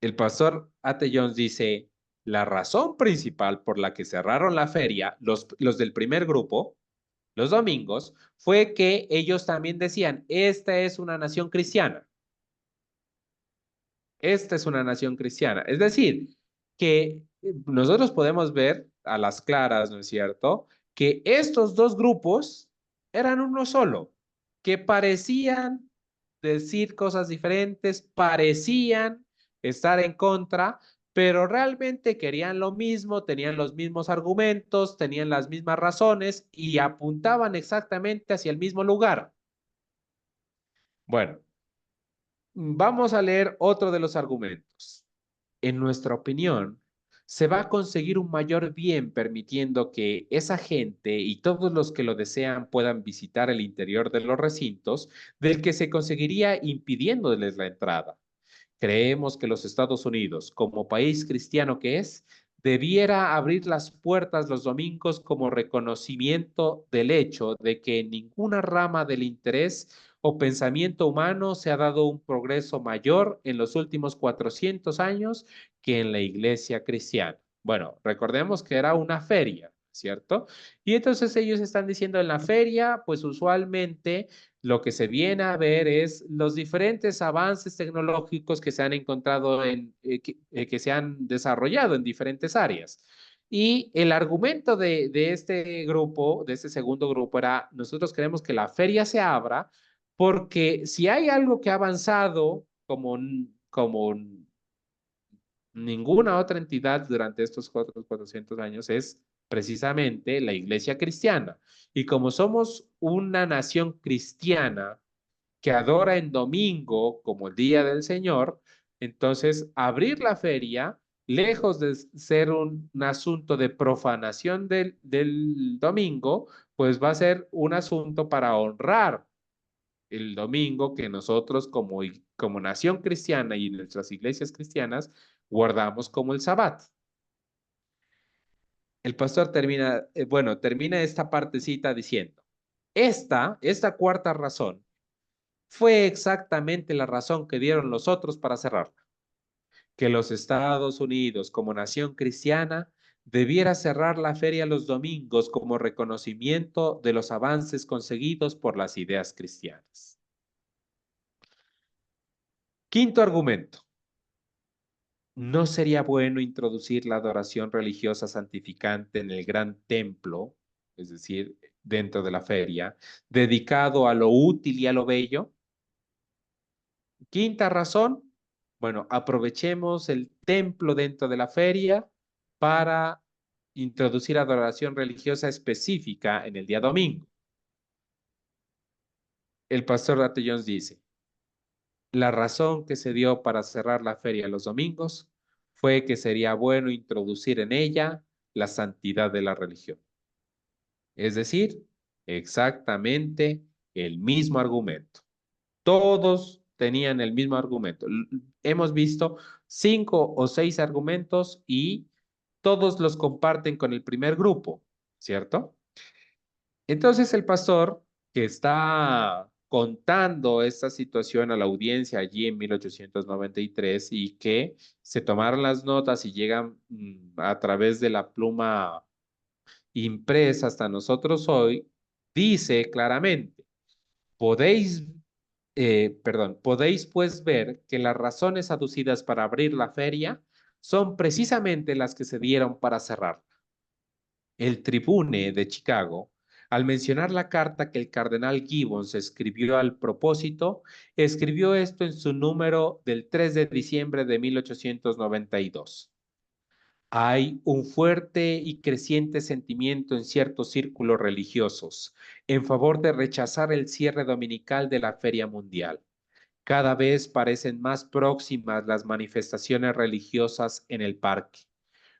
[SPEAKER 1] el pastor Ate Jones dice, la razón principal por la que cerraron la feria, los del primer grupo, los domingos, fue que ellos también decían, esta es una nación cristiana. Esta es una nación cristiana. Es decir, que nosotros podemos ver a las claras, ¿no es cierto? Que estos dos grupos eran uno solo, que parecían decir cosas diferentes, parecían estar en contra, pero realmente querían lo mismo, tenían los mismos argumentos, tenían las mismas razones y apuntaban exactamente hacia el mismo lugar. Bueno, Vamos a leer otro de los argumentos. En nuestra opinión, se va a conseguir un mayor bien permitiendo que esa gente y todos los que lo desean puedan visitar el interior de los recintos del que se conseguiría impidiéndoles la entrada. Creemos que los Estados Unidos, como país cristiano que es, debiera abrir las puertas los domingos como reconocimiento del hecho de que en ninguna rama del interés o pensamiento humano se ha dado un progreso mayor en los últimos 400 años que en la iglesia cristiana. Bueno, recordemos que era una feria, ¿cierto? Y entonces ellos están diciendo en la feria, pues usualmente lo que se viene a ver es los diferentes avances tecnológicos que se han encontrado que se han desarrollado en diferentes áreas. Y el argumento de este grupo, de este segundo grupo, era, nosotros queremos que la feria se abra porque si hay algo que ha avanzado como ninguna otra entidad durante estos 400 años es precisamente la iglesia cristiana. Y como somos una nación cristiana que adora en domingo como el día del Señor, entonces abrir la feria, lejos de ser un asunto de profanación del domingo, pues va a ser un asunto para honrar el domingo que nosotros como nación cristiana y nuestras iglesias cristianas guardamos como el Sabbat. El pastor termina esta partecita diciendo, esta cuarta razón fue exactamente la razón que dieron los otros para cerrarla, que los Estados Unidos como nación cristiana debiera cerrar la feria los domingos como reconocimiento de los avances conseguidos por las ideas cristianas. Quinto argumento. ¿No sería bueno introducir la adoración religiosa santificante en el gran templo, es decir, dentro de la feria, dedicado a lo útil y a lo bello? Quinta razón, bueno, aprovechemos el templo dentro de la feria para introducir adoración religiosa específica en el día domingo. El pastor Dante Jones dice, la razón que se dio para cerrar la feria los domingos fue que sería bueno introducir en ella la santidad de la religión. Es decir, exactamente el mismo argumento. Todos tenían el mismo argumento. Hemos visto 5 o 6 argumentos y todos los comparten con el primer grupo, ¿cierto? Entonces el pastor que está contando esta situación a la audiencia allí en 1893 y que se tomaron las notas y llegan a través de la pluma impresa hasta nosotros hoy, dice claramente, podéis pues ver que las razones aducidas para abrir la feria son precisamente las que se dieron para cerrarla. El Tribune de Chicago, al mencionar la carta que el cardenal Gibbons escribió al propósito, escribió esto en su número del 3 de diciembre de 1892. Hay un fuerte y creciente sentimiento en ciertos círculos religiosos en favor de rechazar el cierre dominical de la Feria Mundial. Cada vez parecen más próximas las manifestaciones religiosas en el parque,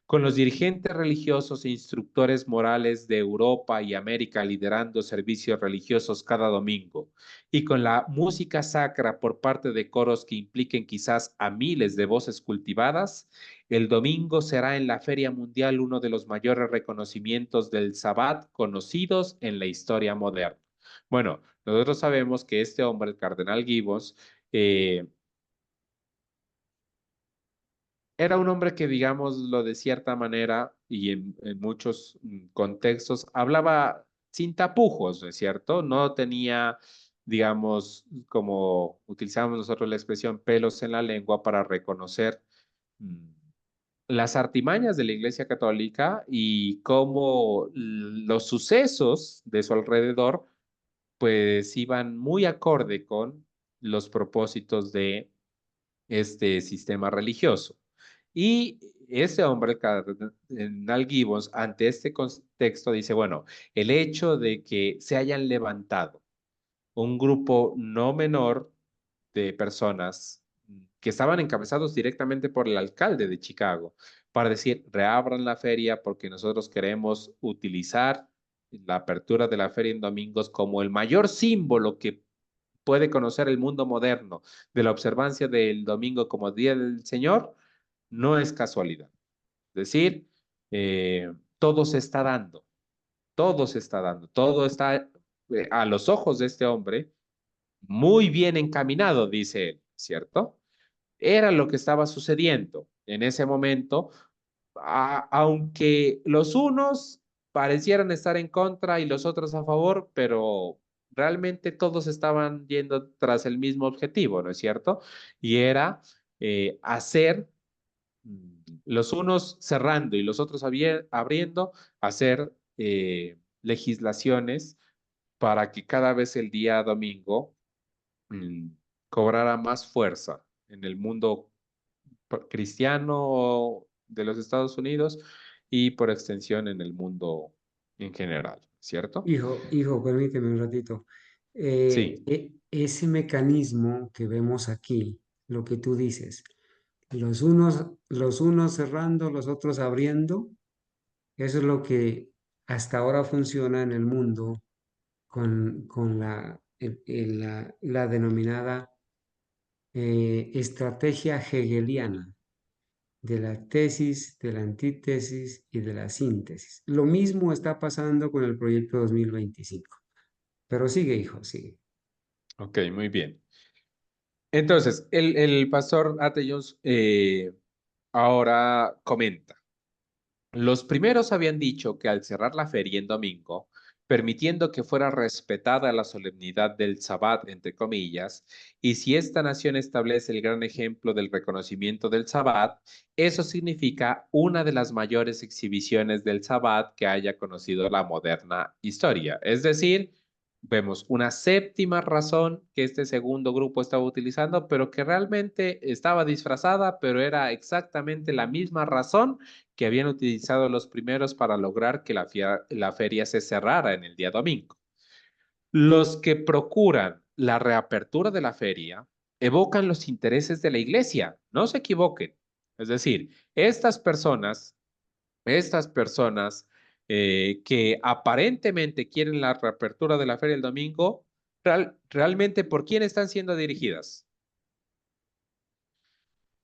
[SPEAKER 1] con los dirigentes religiosos e instructores morales de Europa y América liderando servicios religiosos cada domingo, y con la música sacra por parte de coros que impliquen quizás a miles de voces cultivadas, el domingo será en la Feria Mundial uno de los mayores reconocimientos del Sabbat conocidos en la historia moderna. Bueno, nosotros sabemos que este hombre, el cardenal Gibbons, eh, era un hombre que, digámoslo de cierta manera, y en muchos contextos, hablaba sin tapujos, ¿no es cierto? No tenía, digamos, como utilizamos nosotros la expresión, pelos en la lengua para reconocer mm, las artimañas de la Iglesia Católica y cómo los sucesos de su alrededor, pues iban muy acorde con los propósitos de este sistema religioso. Y ese hombre, Cardenal Gibbons, ante este contexto dice, bueno, el hecho de que se hayan levantado un grupo no menor de personas que estaban encabezados directamente por el alcalde de Chicago para decir, reabran la feria porque nosotros queremos utilizar la apertura de la feria en domingos como el mayor símbolo que puede conocer el mundo moderno de la observancia del domingo como Día del Señor, no es casualidad. Es decir, todo se está dando, todo se está dando, todo está a los ojos de este hombre muy bien encaminado, dice él, ¿cierto? Era lo que estaba sucediendo en ese momento, aunque los unos parecieran estar en contra y los otros a favor, pero realmente todos estaban yendo tras el mismo objetivo, ¿no es cierto? Y era hacer los unos cerrando y los otros abriendo, hacer legislaciones para que cada vez el día domingo mm, cobrara más fuerza en el mundo cristiano de los Estados Unidos y por extensión en el mundo en general, ¿cierto?
[SPEAKER 3] Hijo, permíteme un ratito.
[SPEAKER 1] Sí,
[SPEAKER 3] Ese mecanismo que vemos aquí, lo que tú dices, los unos cerrando, los otros abriendo, eso es lo que hasta ahora funciona en el mundo con la denominada estrategia hegeliana de la tesis, de la antítesis y de la síntesis. Lo mismo está pasando con el proyecto 2025. Pero sigue, hijo, sigue.
[SPEAKER 1] ok, muy bien. Entonces, el pastor Ate Jones ahora comenta. Los primeros habían dicho que al cerrar la feria en domingo, permitiendo que fuera respetada la solemnidad del Sabbat, entre comillas, y si esta nación establece el gran ejemplo del reconocimiento del Sabbat, eso significa una de las mayores exhibiciones del Sabbat que haya conocido la moderna historia. Es decir, vemos una séptima razón que este segundo grupo estaba utilizando, pero que realmente estaba disfrazada, pero era exactamente la misma razón que habían utilizado los primeros para lograr que la feria se cerrara en el día domingo. Los que procuran la reapertura de la feria evocan los intereses de la iglesia, no se equivoquen. Es decir, estas personas que aparentemente quieren la reapertura de la feria el domingo, realmente ¿por quién están siendo dirigidas?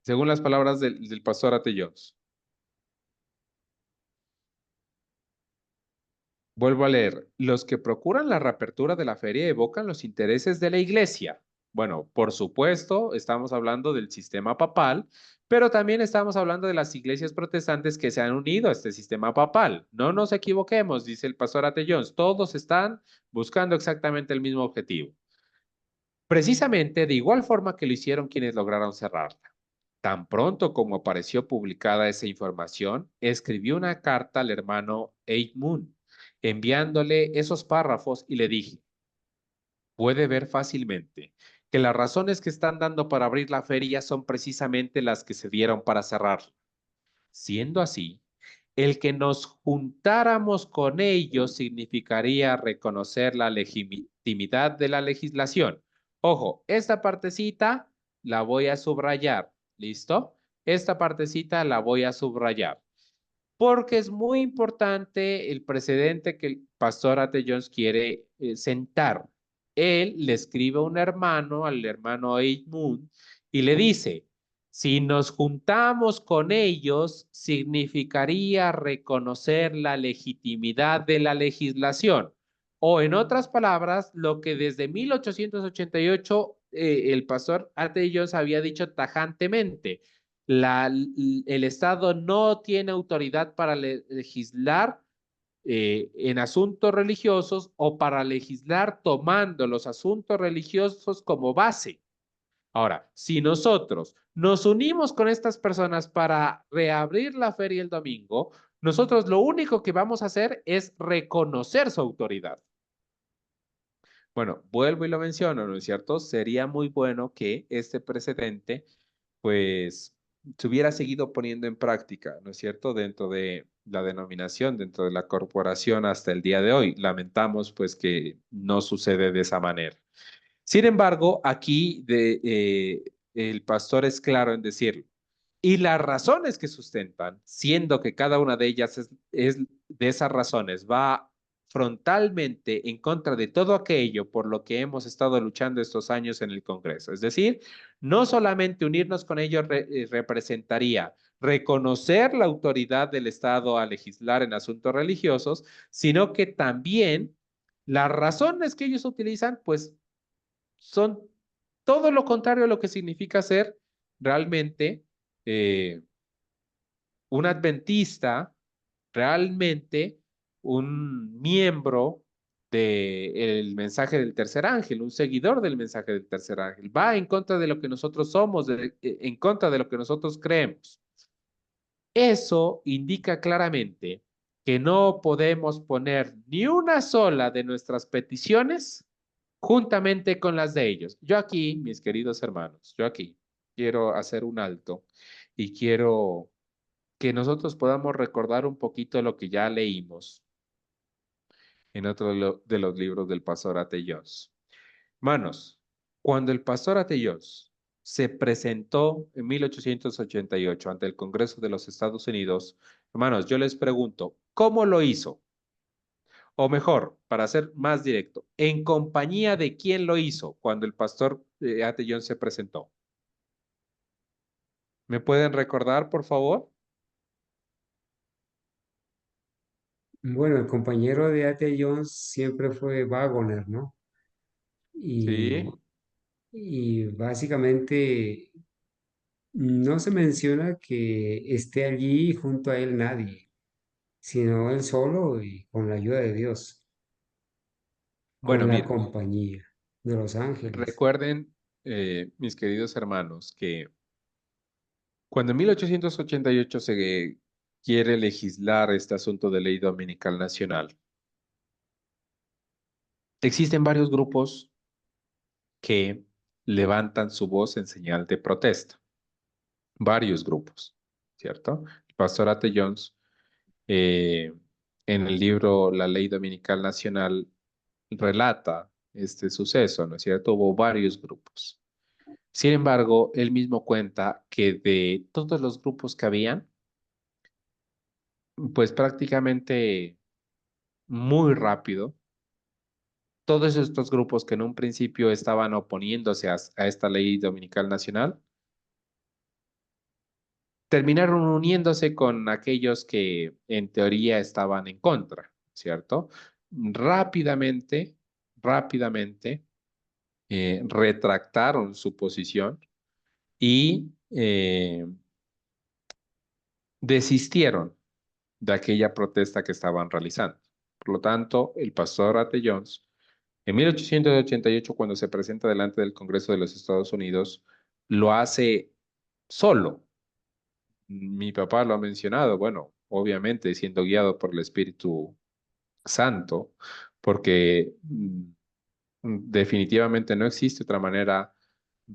[SPEAKER 1] Según las palabras del pastor Ate Jones. Vuelvo a leer, los que procuran la reapertura de la feria evocan los intereses de la iglesia. Bueno, por supuesto, estamos hablando del sistema papal, pero también estamos hablando de las iglesias protestantes que se han unido a este sistema papal. No nos equivoquemos, dice el pastor Ate Jones, todos están buscando exactamente el mismo objetivo. Precisamente de igual forma que lo hicieron quienes lograron cerrarla. Tan pronto como apareció publicada esa información, escribió una carta al hermano Moon, enviándole esos párrafos y le dije, puede ver fácilmente que las razones que están dando para abrir la feria son precisamente las que se dieron para cerrarla. Siendo así, el que nos juntáramos con ellos significaría reconocer la legitimidad de la legislación. Ojo, esta partecita la voy a subrayar, ¿listo? Esta partecita la voy a subrayar, porque es muy importante el precedente que el pastor Ate Jones quiere sentar. Él le escribe a un hermano, al hermano Moon, y le dice, si nos juntamos con ellos, significaría reconocer la legitimidad de la legislación. O en otras palabras, lo que desde 1888 el pastor Ate Jones había dicho tajantemente, el Estado no tiene autoridad para legislar en asuntos religiosos o para legislar tomando los asuntos religiosos como base. Ahora, si nosotros nos unimos con estas personas para reabrir la feria el domingo, nosotros lo único que vamos a hacer es reconocer su autoridad. Bueno, vuelvo y lo menciono, ¿no es cierto? Sería muy bueno que este precedente, pues, se hubiera seguido poniendo en práctica, ¿no es cierto? Dentro de la denominación, dentro de la corporación hasta el día de hoy. Lamentamos, pues, que no sucede de esa manera. Sin embargo, aquí el pastor es claro en decirlo. Y las razones que sustentan, siendo que cada una de ellas es de esas razones, va frontalmente en contra de todo aquello por lo que hemos estado luchando estos años en el Congreso. Es decir, no solamente unirnos con ellos representaría reconocer la autoridad del Estado a legislar en asuntos religiosos, sino que también las razones que ellos utilizan, pues son todo lo contrario a lo que significa ser realmente eh, un adventista, realmente un miembro del mensaje del tercer ángel, un seguidor del mensaje del tercer ángel. Va en contra de lo que nosotros somos, en contra de lo que nosotros creemos. Eso indica claramente que no podemos poner ni una sola de nuestras peticiones juntamente con las de ellos. Yo aquí, mis queridos hermanos, yo aquí quiero hacer un alto y quiero que nosotros podamos recordar un poquito lo que ya leímos en otro de los libros del pastor Ateyos. Hermanos, cuando el pastor Ateyos se presentó en 1888 ante el Congreso de los Estados Unidos, hermanos, yo les pregunto, ¿cómo lo hizo? O mejor, para ser más directo, ¿en compañía de quién lo hizo cuando el pastor Ateyón se presentó? ¿Me pueden recordar, por favor?
[SPEAKER 3] Bueno, el compañero de A.T. Jones siempre fue Wagoner, ¿no? Y,
[SPEAKER 1] Sí.
[SPEAKER 3] y básicamente no se menciona que esté allí junto a él nadie, sino él solo y con la ayuda de Dios,
[SPEAKER 1] Bueno,
[SPEAKER 3] con la
[SPEAKER 1] miren,
[SPEAKER 3] compañía de los ángeles.
[SPEAKER 1] recuerden, mis queridos hermanos, que cuando en 1888 se quiere legislar este asunto de ley dominical nacional, existen varios grupos que levantan su voz en señal de protesta. Varios grupos, ¿cierto? El pastor Ate Jones, eh, en el libro La Ley Dominical Nacional, relata este suceso, ¿no es cierto? Hubo varios grupos. Sin embargo, él mismo cuenta que de todos los grupos que habían, pues prácticamente muy rápido, todos estos grupos que en un principio estaban oponiéndose a esta ley dominical nacional, terminaron uniéndose con aquellos que en teoría estaban en contra, ¿cierto? Rápidamente, rápidamente retractaron su posición y desistieron de aquella protesta que estaban realizando. Por lo tanto, el pastor Ate Jones, en 1888, cuando se presenta delante del Congreso de los Estados Unidos, lo hace solo. Mi papá lo ha mencionado, bueno, obviamente siendo guiado por el Espíritu Santo, porque definitivamente no existe otra manera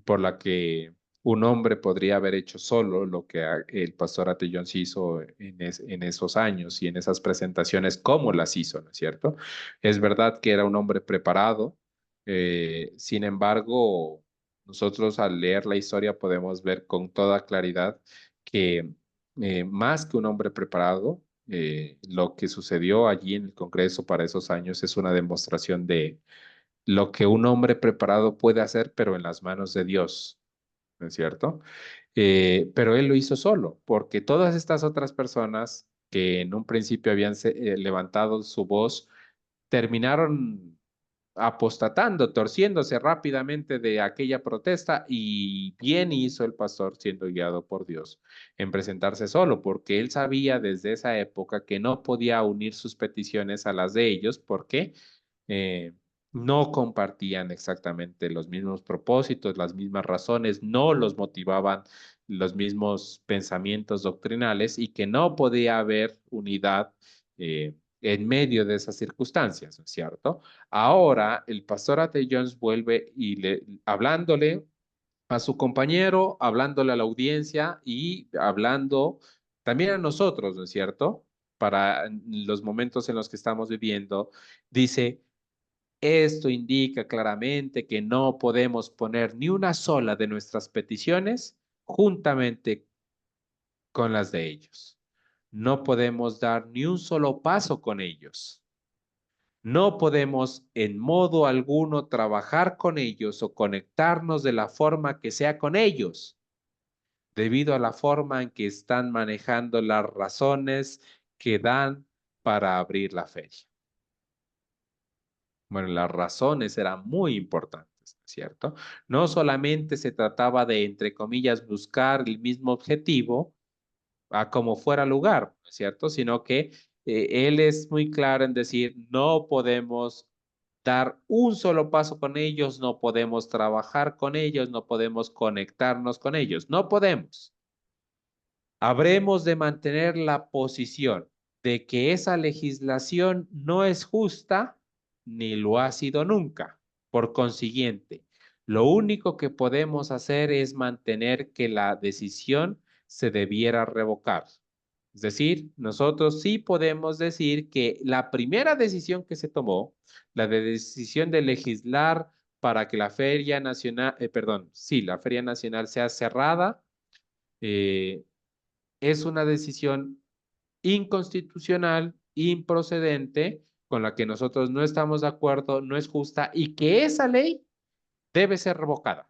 [SPEAKER 1] por la que un hombre podría haber hecho solo lo que el pastor Ate Jones hizo en esos años y en esas presentaciones, como las hizo, ¿no es cierto? Es verdad que era un hombre preparado, sin embargo, nosotros al leer la historia podemos ver con toda claridad que más que un hombre preparado, lo que sucedió allí en el Congreso para esos años es una demostración de lo que un hombre preparado puede hacer, pero en las manos de Dios, ¿no es cierto? Pero él lo hizo solo, porque todas estas otras personas que en un principio habían levantado su voz, terminaron apostatando, torciéndose rápidamente de aquella protesta y bien hizo el pastor siendo guiado por Dios en presentarse solo, porque él sabía desde esa época que no podía unir sus peticiones a las de ellos, porque eh, no compartían exactamente los mismos propósitos, las mismas razones, no los motivaban los mismos pensamientos doctrinales y que no podía haber unidad en medio de esas circunstancias, ¿no es cierto? Ahora el pastor Ate Jones vuelve y hablándole a su compañero, hablándole a la audiencia y hablando también a nosotros, ¿no es cierto? Para los momentos en los que estamos viviendo, dice, Esto indica claramente que no podemos poner ni una sola de nuestras peticiones juntamente con las de ellos. No podemos dar ni un solo paso con ellos. No podemos en modo alguno trabajar con ellos o conectarnos de la forma que sea con ellos, debido a la forma en que están manejando las razones que dan para abrir la feria. Bueno, las razones eran muy importantes, ¿cierto? No solamente se trataba de, entre comillas, buscar el mismo objetivo a como fuera lugar, ¿no es cierto? Sino que él es muy claro en decir, no podemos dar un solo paso con ellos, no podemos trabajar con ellos, no podemos conectarnos con ellos, no podemos. Habremos de mantener la posición de que esa legislación no es justa ni lo ha sido nunca. Por consiguiente, lo único que podemos hacer es mantener que la decisión se debiera revocar. Es decir, nosotros sí podemos decir que la primera decisión que se tomó, la de decisión de legislar para que la Feria Nacional, la Feria Nacional sea cerrada, eh, es una decisión inconstitucional, improcedente, con la que nosotros no estamos de acuerdo, no es justa y que esa ley debe ser revocada.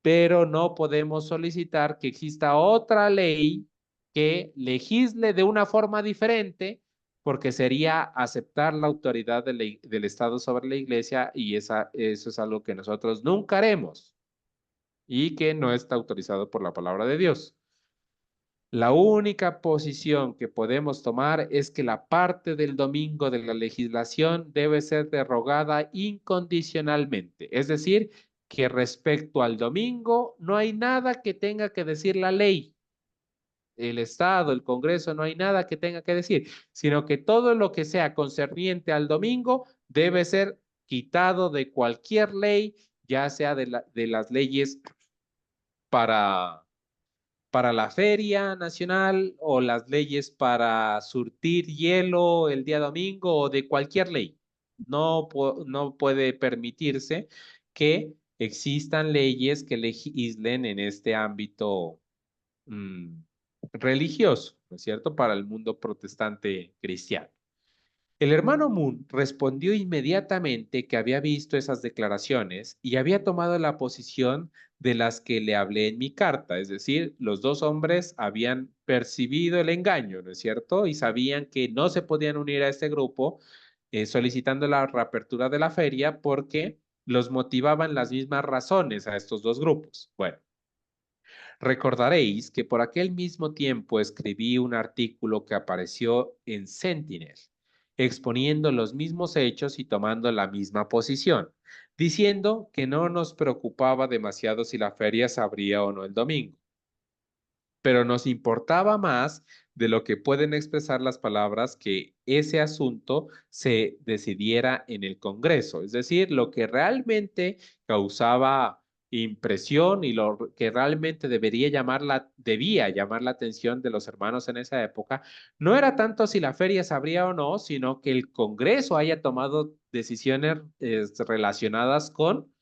[SPEAKER 1] Pero no podemos solicitar que exista otra ley que legisle de una forma diferente, porque sería aceptar la autoridad del Estado sobre la Iglesia y eso es algo que nosotros nunca haremos y que no está autorizado por la palabra de Dios. La única posición que podemos tomar es que la parte del domingo de la legislación debe ser derogada incondicionalmente. Es decir, que respecto al domingo no hay nada que tenga que decir la ley. El Estado, el Congreso, no hay nada que tenga que decir, sino que todo lo que sea concerniente al domingo debe ser quitado de cualquier ley, ya sea de las leyes para la Feria Nacional o las leyes para surtir hielo el día domingo o de cualquier ley. No puede permitirse que existan leyes que legislen en este ámbito mm, religioso, ¿no es cierto? Para el mundo protestante cristiano. El hermano Moon respondió inmediatamente que había visto esas declaraciones y había tomado la posición de las que le hablé en mi carta, es decir, los dos hombres habían percibido el engaño, ¿no es cierto? Y sabían que no se podían unir a este grupo solicitando la reapertura de la feria porque los motivaban las mismas razones a estos dos grupos. Bueno. Recordaréis que por aquel mismo tiempo escribí un artículo que apareció en Sentinel, exponiendo los mismos hechos y tomando la misma posición, diciendo que no nos preocupaba demasiado si la feria se abría o no el domingo, pero nos importaba más de lo que pueden expresar las palabras que ese asunto se decidiera en el Congreso, es decir, lo que realmente causaba impresión y lo que realmente debía llamar la atención de los hermanos en esa época, no era tanto si la feria se abría o no, sino que el Congreso haya tomado decisiones relacionadas con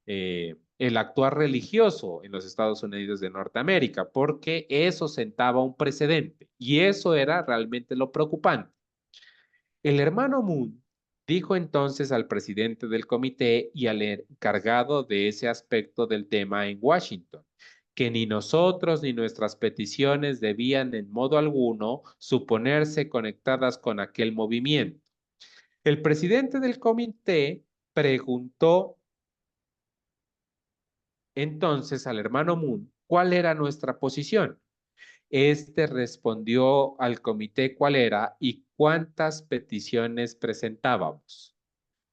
[SPEAKER 1] el actuar religioso en los Estados Unidos de Norteamérica, porque eso sentaba un precedente y eso era realmente lo preocupante. El hermano Moon dijo entonces al presidente del comité y al encargado de ese aspecto del tema en Washington, que ni nosotros ni nuestras peticiones debían en modo alguno suponerse conectadas con aquel movimiento. El presidente del comité preguntó entonces al hermano Moon cuál era nuestra posición. Este respondió al comité cuál era y cuántas peticiones presentábamos.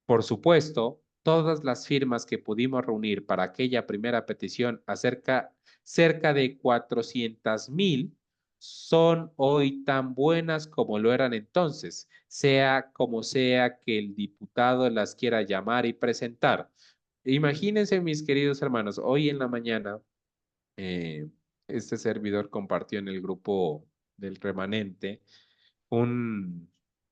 [SPEAKER 1] Por supuesto, todas las firmas que pudimos reunir para aquella primera petición cerca de 400,000 son hoy tan buenas como lo eran entonces, sea como sea que el diputado las quiera llamar y presentar. Imagínense, mis queridos hermanos, hoy en la mañana eh, este servidor compartió en el grupo del remanente un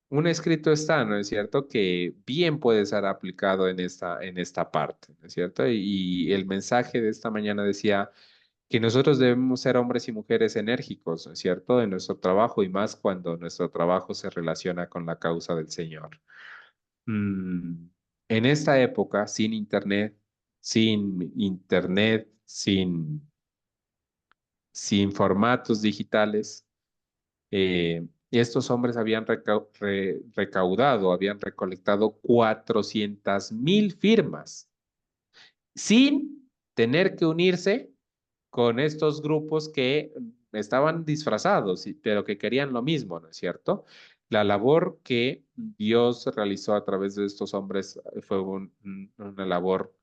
[SPEAKER 1] un escrito está, ¿no es cierto?, que bien puede ser aplicado en esta parte, ¿no es cierto? Y el mensaje de esta mañana decía que nosotros debemos ser hombres y mujeres enérgicos, ¿no es cierto?, en nuestro trabajo y más cuando nuestro trabajo se relaciona con la causa del Señor. Mm, en esta época, sin formatos digitales, estos hombres habían recaudado, habían recolectado 400,000 firmas sin tener que unirse con estos grupos que estaban disfrazados, pero que querían lo mismo, ¿no es cierto? La labor que Dios realizó a través de estos hombres fue una labor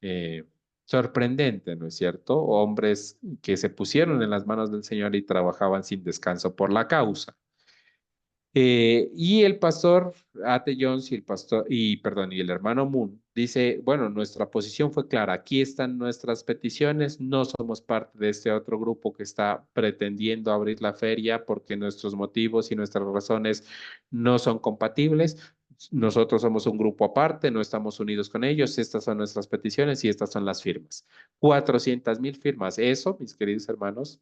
[SPEAKER 1] eh, sorprendente, ¿no es cierto? Hombres que se pusieron en las manos del Señor y trabajaban sin descanso por la causa. Y el pastor A.T. Jones y el hermano Moon dice, bueno, nuestra posición fue clara, aquí están nuestras peticiones, no somos parte de este otro grupo que está pretendiendo abrir la feria porque nuestros motivos y nuestras razones no son compatibles. Nosotros somos un grupo aparte, no estamos unidos con ellos, estas son nuestras peticiones y estas son las firmas. 400,000 firmas, eso, mis queridos hermanos,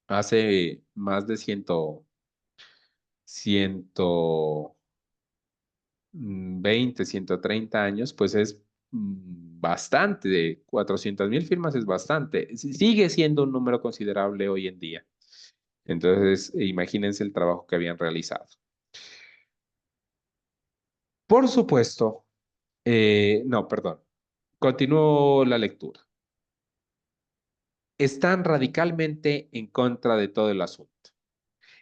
[SPEAKER 1] hace más de 130 años, pues es bastante, de 400,000 firmas es bastante. Sigue siendo un número considerable hoy en día. Entonces, imagínense el trabajo que habían realizado. Por supuesto, no, perdón, continúo la lectura. Están radicalmente en contra de todo el asunto.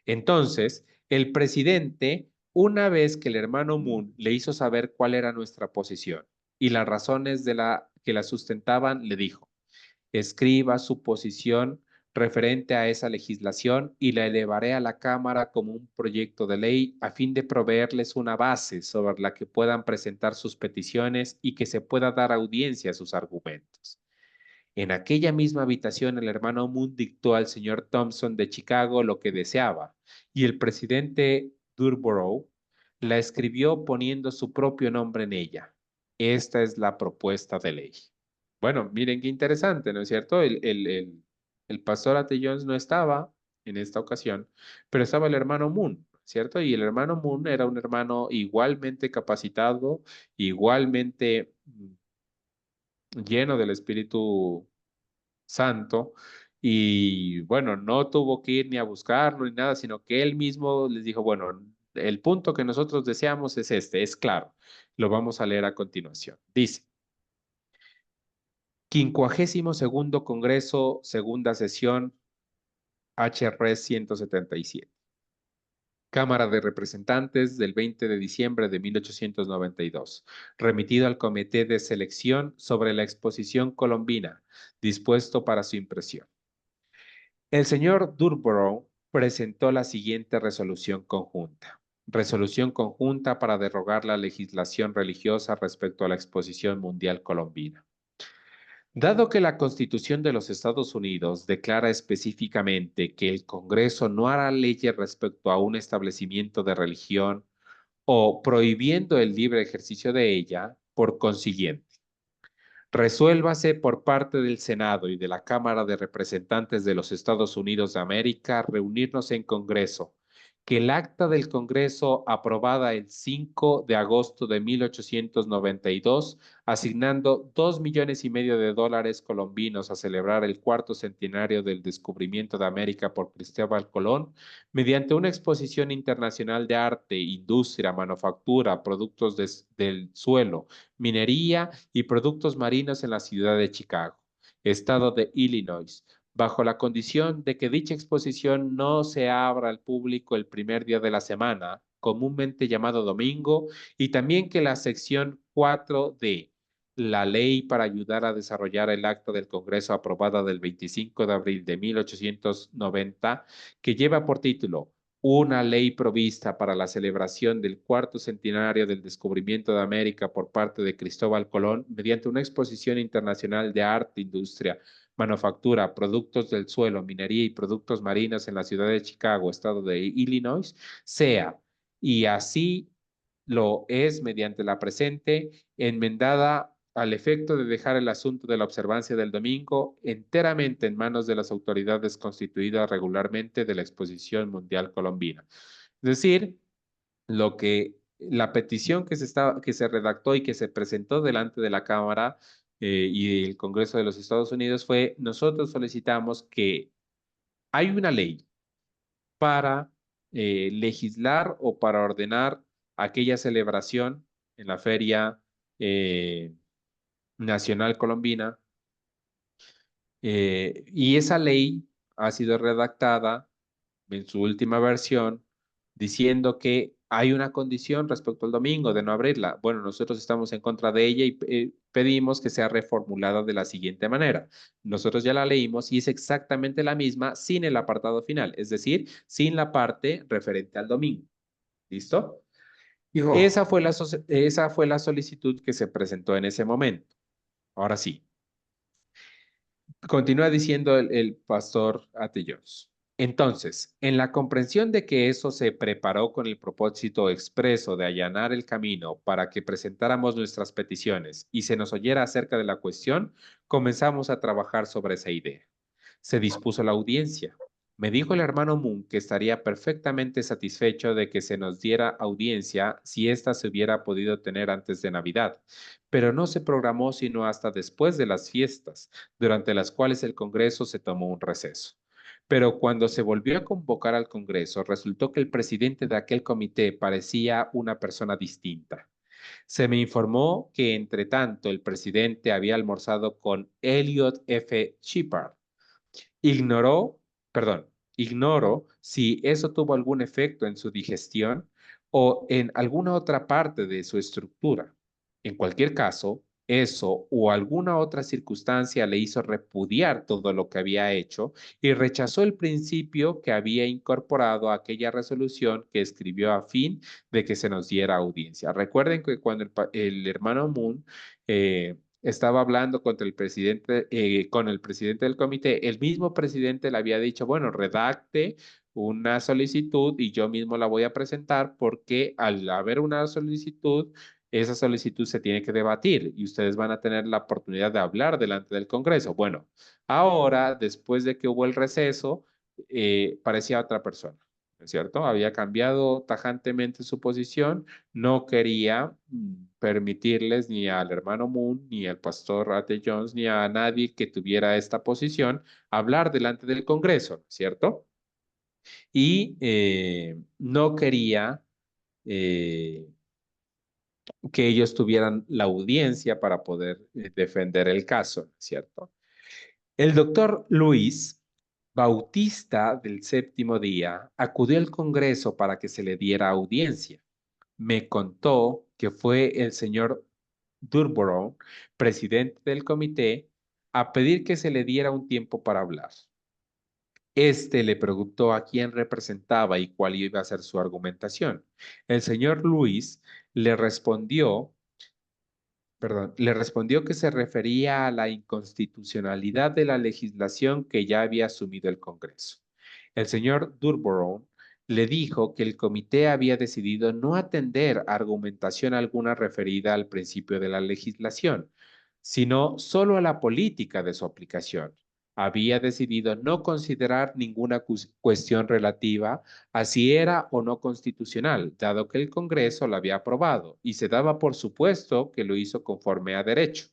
[SPEAKER 1] Entonces, el presidente, una vez que el hermano Moon le hizo saber cuál era nuestra posición y las razones que la sustentaban, le dijo, escriba su posición referente a esa legislación y la elevaré a la Cámara como un proyecto de ley a fin de proveerles una base sobre la que puedan presentar sus peticiones y que se pueda dar audiencia a sus argumentos. En aquella misma habitación, el hermano Moon dictó al señor Thompson de Chicago lo que deseaba, y el presidente Durborough la escribió poniendo su propio nombre en ella. Esta es la propuesta de ley. Bueno, miren qué interesante, ¿no es cierto? El pastor A.T. Jones no estaba en esta ocasión, pero estaba el hermano Moon, ¿cierto? Y el hermano Moon era un hermano igualmente capacitado, igualmente lleno del Espíritu Santo, y bueno, no tuvo que ir ni a buscarlo ni nada, sino que él mismo les dijo, bueno, el punto que nosotros deseamos es este, es claro. Lo vamos a leer a continuación. Dice, 52º Congreso, segunda sesión, HR 177. Cámara de Representantes del 20 de diciembre de 1892, remitido al Comité de Selección sobre la Exposición Colombina, dispuesto para su impresión. El señor Durborough presentó la siguiente resolución conjunta. Resolución conjunta para derogar la legislación religiosa respecto a la Exposición Mundial Colombina. Dado que la Constitución de los Estados Unidos declara específicamente que el Congreso no hará leyes respecto a un establecimiento de religión o prohibiendo el libre ejercicio de ella, por consiguiente, resuélvase por parte del Senado y de la Cámara de Representantes de los Estados Unidos de América reunirnos en Congreso, que el acta del Congreso aprobada el 5 de agosto de 1892, asignando $2,500,000 colombinos a celebrar el 4º centenario del descubrimiento de América por Cristóbal Colón, mediante una exposición internacional de arte, industria, manufactura, productos del suelo, minería y productos marinos en la ciudad de Chicago, estado de Illinois, bajo la condición de que dicha exposición no se abra al público el primer día de la semana, comúnmente llamado domingo, y también que la sección 4 de la ley para ayudar a desarrollar el acta del Congreso aprobada del 25 de abril de 1890, que lleva por título una ley provista para la celebración del 4º centenario del descubrimiento de América por parte de Cristóbal Colón mediante una exposición internacional de arte, industria, manufactura, productos del suelo, minería y productos marinos en la ciudad de Chicago, estado de Illinois, sea, y así lo es mediante la presente, enmendada al efecto de dejar el asunto de la observancia del domingo enteramente en manos de las autoridades constituidas regularmente de la Exposición Mundial Colombina. Es decir, la petición que se redactó y que se presentó delante de la Cámara y el Congreso de los Estados Unidos fue: nosotros solicitamos que hay una ley para legislar o para ordenar aquella celebración en la Feria eh, Nacional Colombina, y esa ley ha sido redactada en su última versión diciendo que hay una condición respecto al domingo de no abrirla. Bueno, nosotros estamos en contra de ella y pedimos que sea reformulada de la siguiente manera. Nosotros ya la leímos y es exactamente la misma sin el apartado final, es decir, sin la parte referente al domingo. ¿Listo?
[SPEAKER 3] Hijo,
[SPEAKER 1] Esa fue la solicitud que se presentó en ese momento. Ahora sí. Continúa diciendo el pastor Atellós. Entonces, en la comprensión de que eso se preparó con el propósito expreso de allanar el camino para que presentáramos nuestras peticiones y se nos oyera acerca de la cuestión, comenzamos a trabajar sobre esa idea. Se dispuso la audiencia. Me dijo el hermano Moon que estaría perfectamente satisfecho de que se nos diera audiencia si ésta se hubiera podido tener antes de Navidad, pero no se programó sino hasta después de las fiestas, durante las cuales el Congreso se tomó un receso. Pero cuando se volvió a convocar al Congreso, resultó que el presidente de aquel comité parecía una persona distinta. Se me informó que, entre tanto, el presidente había almorzado con Elliot F. Shepard. Ignoró, perdón, ignoro si eso tuvo algún efecto en su digestión o en alguna otra parte de su estructura. En cualquier caso, eso o alguna otra circunstancia le hizo repudiar todo lo que había hecho y rechazó el principio que había incorporado a aquella resolución que escribió a fin de que se nos diera audiencia. Recuerden que cuando el hermano Moon estaba hablando con el presidente del comité, el mismo presidente le había dicho: bueno, redacte una solicitud y yo mismo la voy a presentar, porque al haber una solicitud, esa solicitud se tiene que debatir y ustedes van a tener la oportunidad de hablar delante del Congreso. Bueno, ahora, después de que hubo el receso, parecía otra persona, ¿no es cierto? Había cambiado tajantemente su posición, no quería permitirles ni al hermano Moon, ni al pastor Ate Jones, ni a nadie que tuviera esta posición hablar delante del Congreso, ¿no es cierto? Y no quería eh, que ellos tuvieran la audiencia para poder defender el caso, ¿no es cierto? El doctor Luis, bautista del séptimo día, acudió al Congreso para que se le diera audiencia. Me contó que fue el señor Durborough, presidente del comité, a pedir que se le diera un tiempo para hablar. Este le preguntó a quién representaba y cuál iba a ser su argumentación. El señor Luis le respondió, le respondió que se refería a la inconstitucionalidad de la legislación que ya había asumido el Congreso. El señor Durborough le dijo que el comité había decidido no atender argumentación alguna referida al principio de la legislación, sino solo a la política de su aplicación. Había decidido no considerar ninguna cuestión relativa a si era o no constitucional, dado que el Congreso lo había aprobado y se daba por supuesto que lo hizo conforme a derecho.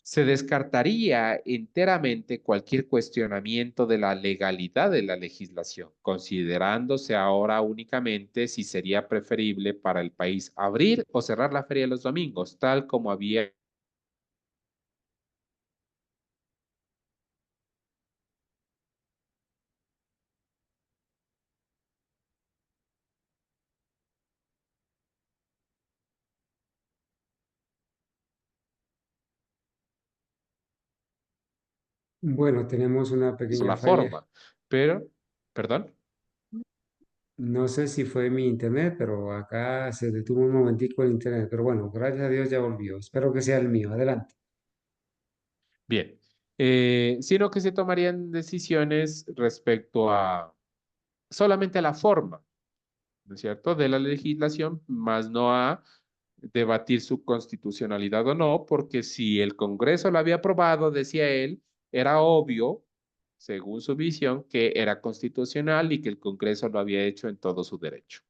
[SPEAKER 1] Se descartaría enteramente cualquier cuestionamiento de la legalidad de la legislación, considerándose ahora únicamente si sería preferible para el país abrir o cerrar la feria los domingos, tal como había.
[SPEAKER 3] bueno, tenemos una pequeña
[SPEAKER 1] La
[SPEAKER 3] falla.
[SPEAKER 1] forma, pero, perdón.
[SPEAKER 3] No sé si fue mi internet, pero acá se detuvo un momentico el internet. Pero bueno, gracias a Dios ya volvió. Espero que sea el mío. Adelante.
[SPEAKER 1] Bien. Sino que se tomarían decisiones respecto a solamente a la forma. ¿no es cierto?, de la legislación, más no a debatir su constitucionalidad o no, porque si el Congreso lo había aprobado, decía él, era obvio, según su visión, que era constitucional y que el Congreso lo había hecho en todo su derecho.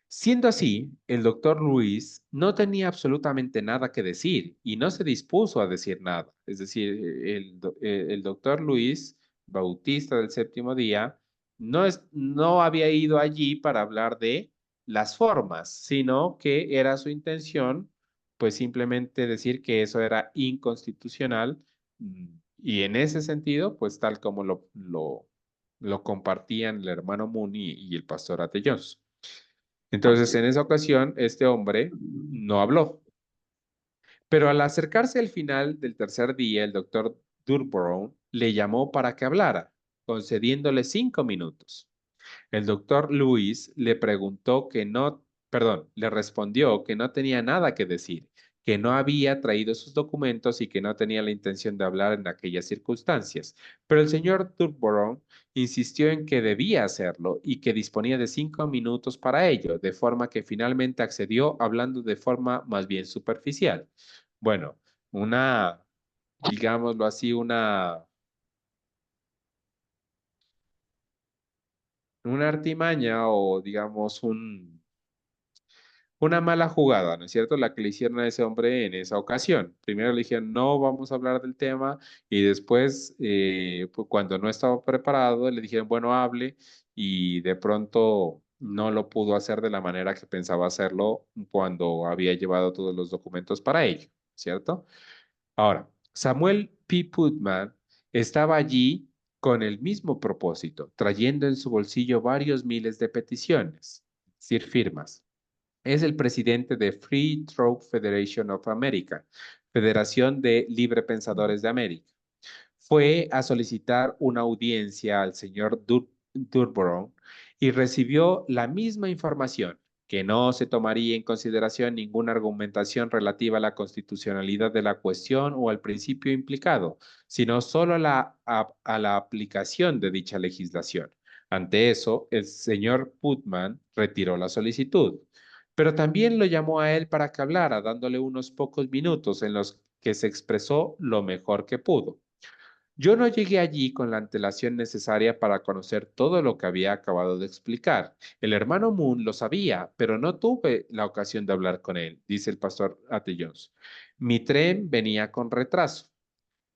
[SPEAKER 1] Siendo así, el doctor Luis no tenía absolutamente nada que decir y no se dispuso a decir nada. Es decir, el doctor Luis, bautista del séptimo día, no había ido allí para hablar de las formas, sino que era su intención, pues simplemente decir que eso era inconstitucional, y en ese sentido, pues tal como lo compartían el hermano Mooney y el pastor Atellós. Entonces, en esa ocasión, este hombre no habló. Pero al acercarse al final del tercer día, el doctor Durbourne le llamó para que hablara, concediéndole 5 minutos. El doctor Lewis le preguntó que no, perdón, le respondió que no tenía nada que decir, que no había traído sus documentos y que no tenía la intención de hablar en aquellas circunstancias. Pero el señor Durbourne insistió en que debía hacerlo y que disponía de 5 minutos para ello, de forma que finalmente accedió hablando de forma más bien superficial. Bueno, digámoslo así, una artimaña o digamos una mala jugada, ¿no es cierto? La que le hicieron a ese hombre en esa ocasión. Primero le dijeron, no vamos a hablar del tema, y después, pues cuando no estaba preparado, le dijeron, bueno, hable, y de pronto no lo pudo hacer de la manera que pensaba hacerlo cuando había llevado todos los documentos para ello, ¿cierto? Ahora, Samuel P. Putman estaba allí con el mismo propósito, trayendo en su bolsillo varios miles de peticiones, es decir, firmas. Es el presidente de Free Throat Federation of America, Federación de Libre Pensadores de América. Fue a solicitar una audiencia al señor Durbourne y recibió la misma información, que no se tomaría en consideración ninguna argumentación relativa a la constitucionalidad de la cuestión o al principio implicado, sino solo a la aplicación de dicha legislación. Ante eso, el señor Putman retiró la solicitud, pero también lo llamó a él para que hablara, dándole unos pocos minutos en los que se expresó lo mejor que pudo. Yo no llegué allí con la antelación necesaria para conocer todo lo que había acabado de explicar. El hermano Moon lo sabía, pero no tuve la ocasión de hablar con él, dice el pastor Atellós. Mi tren venía con retraso.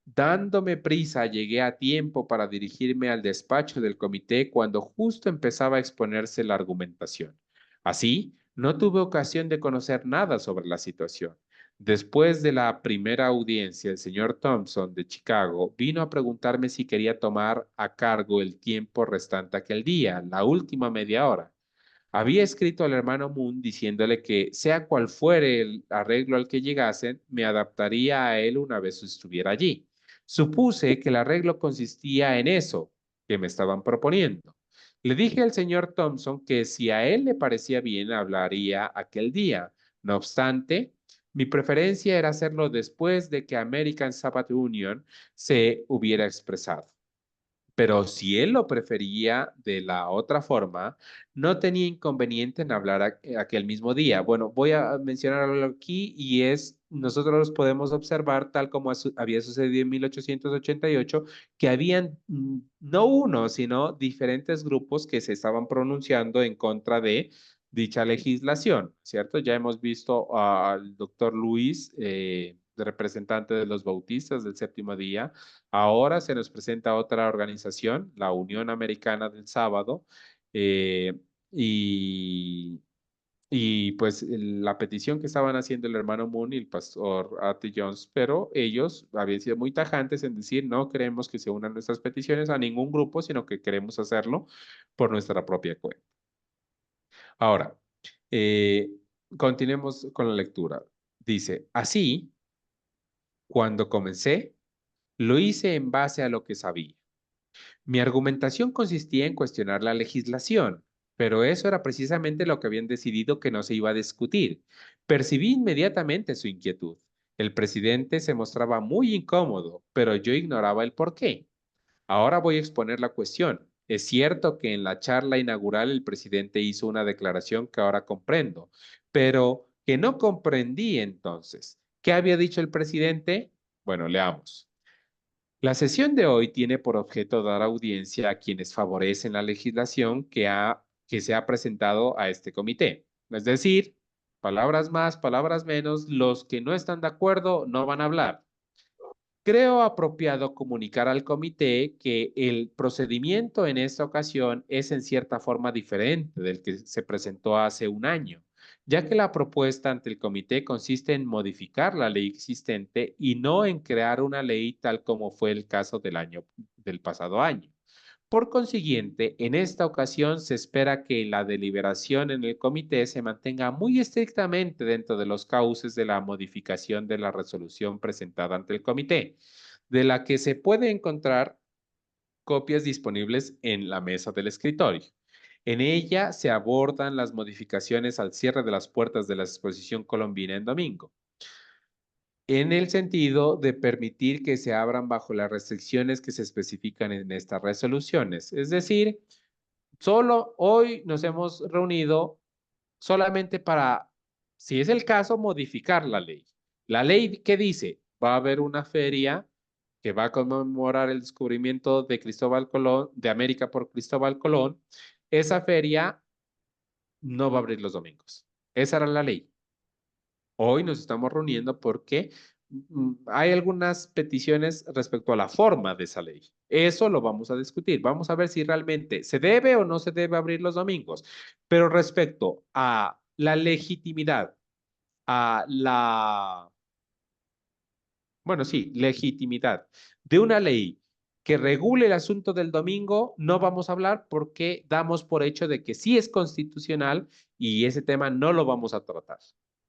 [SPEAKER 1] Dándome prisa, llegué a tiempo para dirigirme al despacho del comité cuando justo empezaba a exponerse la argumentación. Así, no tuve ocasión de conocer nada sobre la situación. Después de la primera audiencia, el señor Thompson de Chicago vino a preguntarme si quería tomar a cargo el tiempo restante aquel día, la última media hora. Había escrito al hermano Moon diciéndole que, sea cual fuere el arreglo al que llegasen, me adaptaría a él una vez estuviera allí. Supuse que el arreglo consistía en eso que me estaban proponiendo. Le dije al señor Thompson que si a él le parecía bien, hablaría aquel día. No obstante, mi preferencia era hacerlo después de que American Sabbath Union se hubiera expresado. Pero si él lo prefería de la otra forma, no tenía inconveniente en hablar aquel mismo día. Bueno, voy a mencionar algo aquí, y nosotros podemos observar, tal como había sucedido en 1888, que habían no uno, sino diferentes grupos que se estaban pronunciando en contra de dicha legislación, ¿cierto? Ya hemos visto al doctor Luis, representante de los bautistas del séptimo día. Ahora se nos presenta otra organización, la Unión Americana del Sábado, eh, y, y pues la petición que estaban haciendo el hermano Moon y el pastor Ati Jones, pero ellos habían sido muy tajantes en decir, no queremos que se unan nuestras peticiones a ningún grupo, sino que queremos hacerlo por nuestra propia cuenta. Ahora, eh, continuemos con la lectura. Dice, así, cuando comencé, lo hice en base a lo que sabía. Mi argumentación consistía en cuestionar la legislación, pero eso era precisamente lo que habían decidido que no se iba a discutir. Percibí inmediatamente su inquietud. El presidente se mostraba muy incómodo, pero yo ignoraba el por qué. Ahora voy a exponer la cuestión. Es cierto que en la charla inaugural el presidente hizo una declaración que ahora comprendo, pero que no comprendí entonces. ¿Qué había dicho el presidente? Bueno, leamos. La sesión de hoy tiene por objeto dar audiencia a quienes favorecen la legislación que se ha presentado a este comité. Es decir, palabras más, palabras menos, los que no están de acuerdo no van a hablar. Creo apropiado comunicar al comité que el procedimiento en esta ocasión es en cierta forma diferente del que se presentó hace un año, ya que la propuesta ante el comité consiste en modificar la ley existente y no en crear una ley tal como fue el caso del pasado año. Por consiguiente, en esta ocasión se espera que la deliberación en el comité se mantenga muy estrictamente dentro de los cauces de la modificación de la resolución presentada ante el comité, de la que se puede encontrar copias disponibles en la mesa del escritorio. En ella se abordan las modificaciones al cierre de las puertas de la exposición colombina en domingo, en el sentido de permitir que se abran bajo las restricciones que se especifican en estas resoluciones. Es decir, solo hoy nos hemos reunido solamente para, si es el caso, modificar la ley. La ley que dice, va a haber una feria que va a conmemorar el descubrimiento de Cristóbal Colón, de América por Cristóbal Colón. Esa feria no va a abrir los domingos. Esa era la ley. Hoy nos estamos reuniendo porque hay algunas peticiones respecto a la forma de esa ley. Eso lo vamos a discutir. Vamos a ver si realmente se debe o no se debe abrir los domingos. Pero respecto a la legitimidad, a la, bueno, sí, legitimidad de una ley que regule el asunto del domingo, no vamos a hablar porque damos por hecho de que sí es constitucional y ese tema no lo vamos a tratar.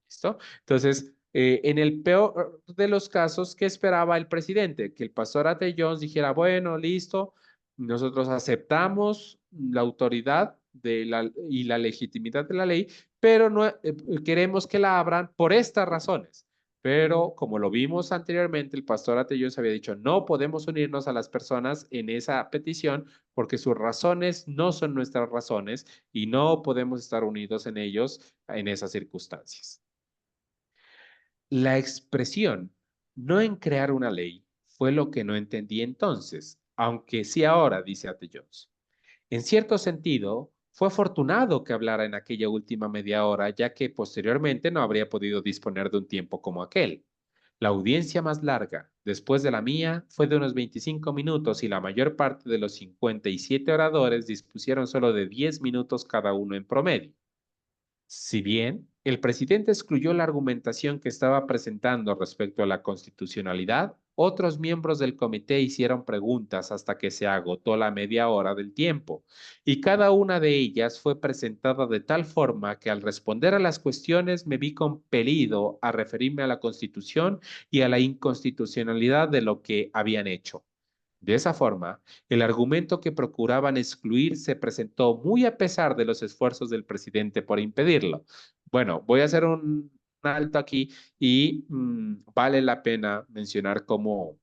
[SPEAKER 1] ¿Listo? Entonces, en el peor de los casos, ¿qué esperaba el presidente? Que el pastor Ate Jones dijera, bueno, listo, nosotros aceptamos la autoridad y la legitimidad de la ley, pero no, queremos que la abran por estas razones. Pero como lo vimos anteriormente, el pastor Ate Jones había dicho, no podemos unirnos a las personas en esa petición porque sus razones no son nuestras razones y no podemos estar unidos en ellos en esas circunstancias. La expresión no en crear una ley fue lo que no entendí entonces, aunque sí ahora, dice Ate Jones. En cierto sentido, fue afortunado que hablara en aquella última media hora, ya que posteriormente no habría podido disponer de un tiempo como aquel. La audiencia más larga, después de la mía, fue de unos 25 minutos y la mayor parte de los 57 oradores dispusieron solo de 10 minutos cada uno en promedio. Si bien el presidente excluyó la argumentación que estaba presentando respecto a la constitucionalidad, otros miembros del comité hicieron preguntas hasta que se agotó la media hora del tiempo, y cada una de ellas fue presentada de tal forma que al responder a las cuestiones me vi compelido a referirme a la Constitución y a la inconstitucionalidad de lo que habían hecho. De esa forma, el argumento que procuraban excluir se presentó muy a pesar de los esfuerzos del presidente por impedirlo. Bueno, voy a hacer un alto aquí y vale la pena mencionar cómo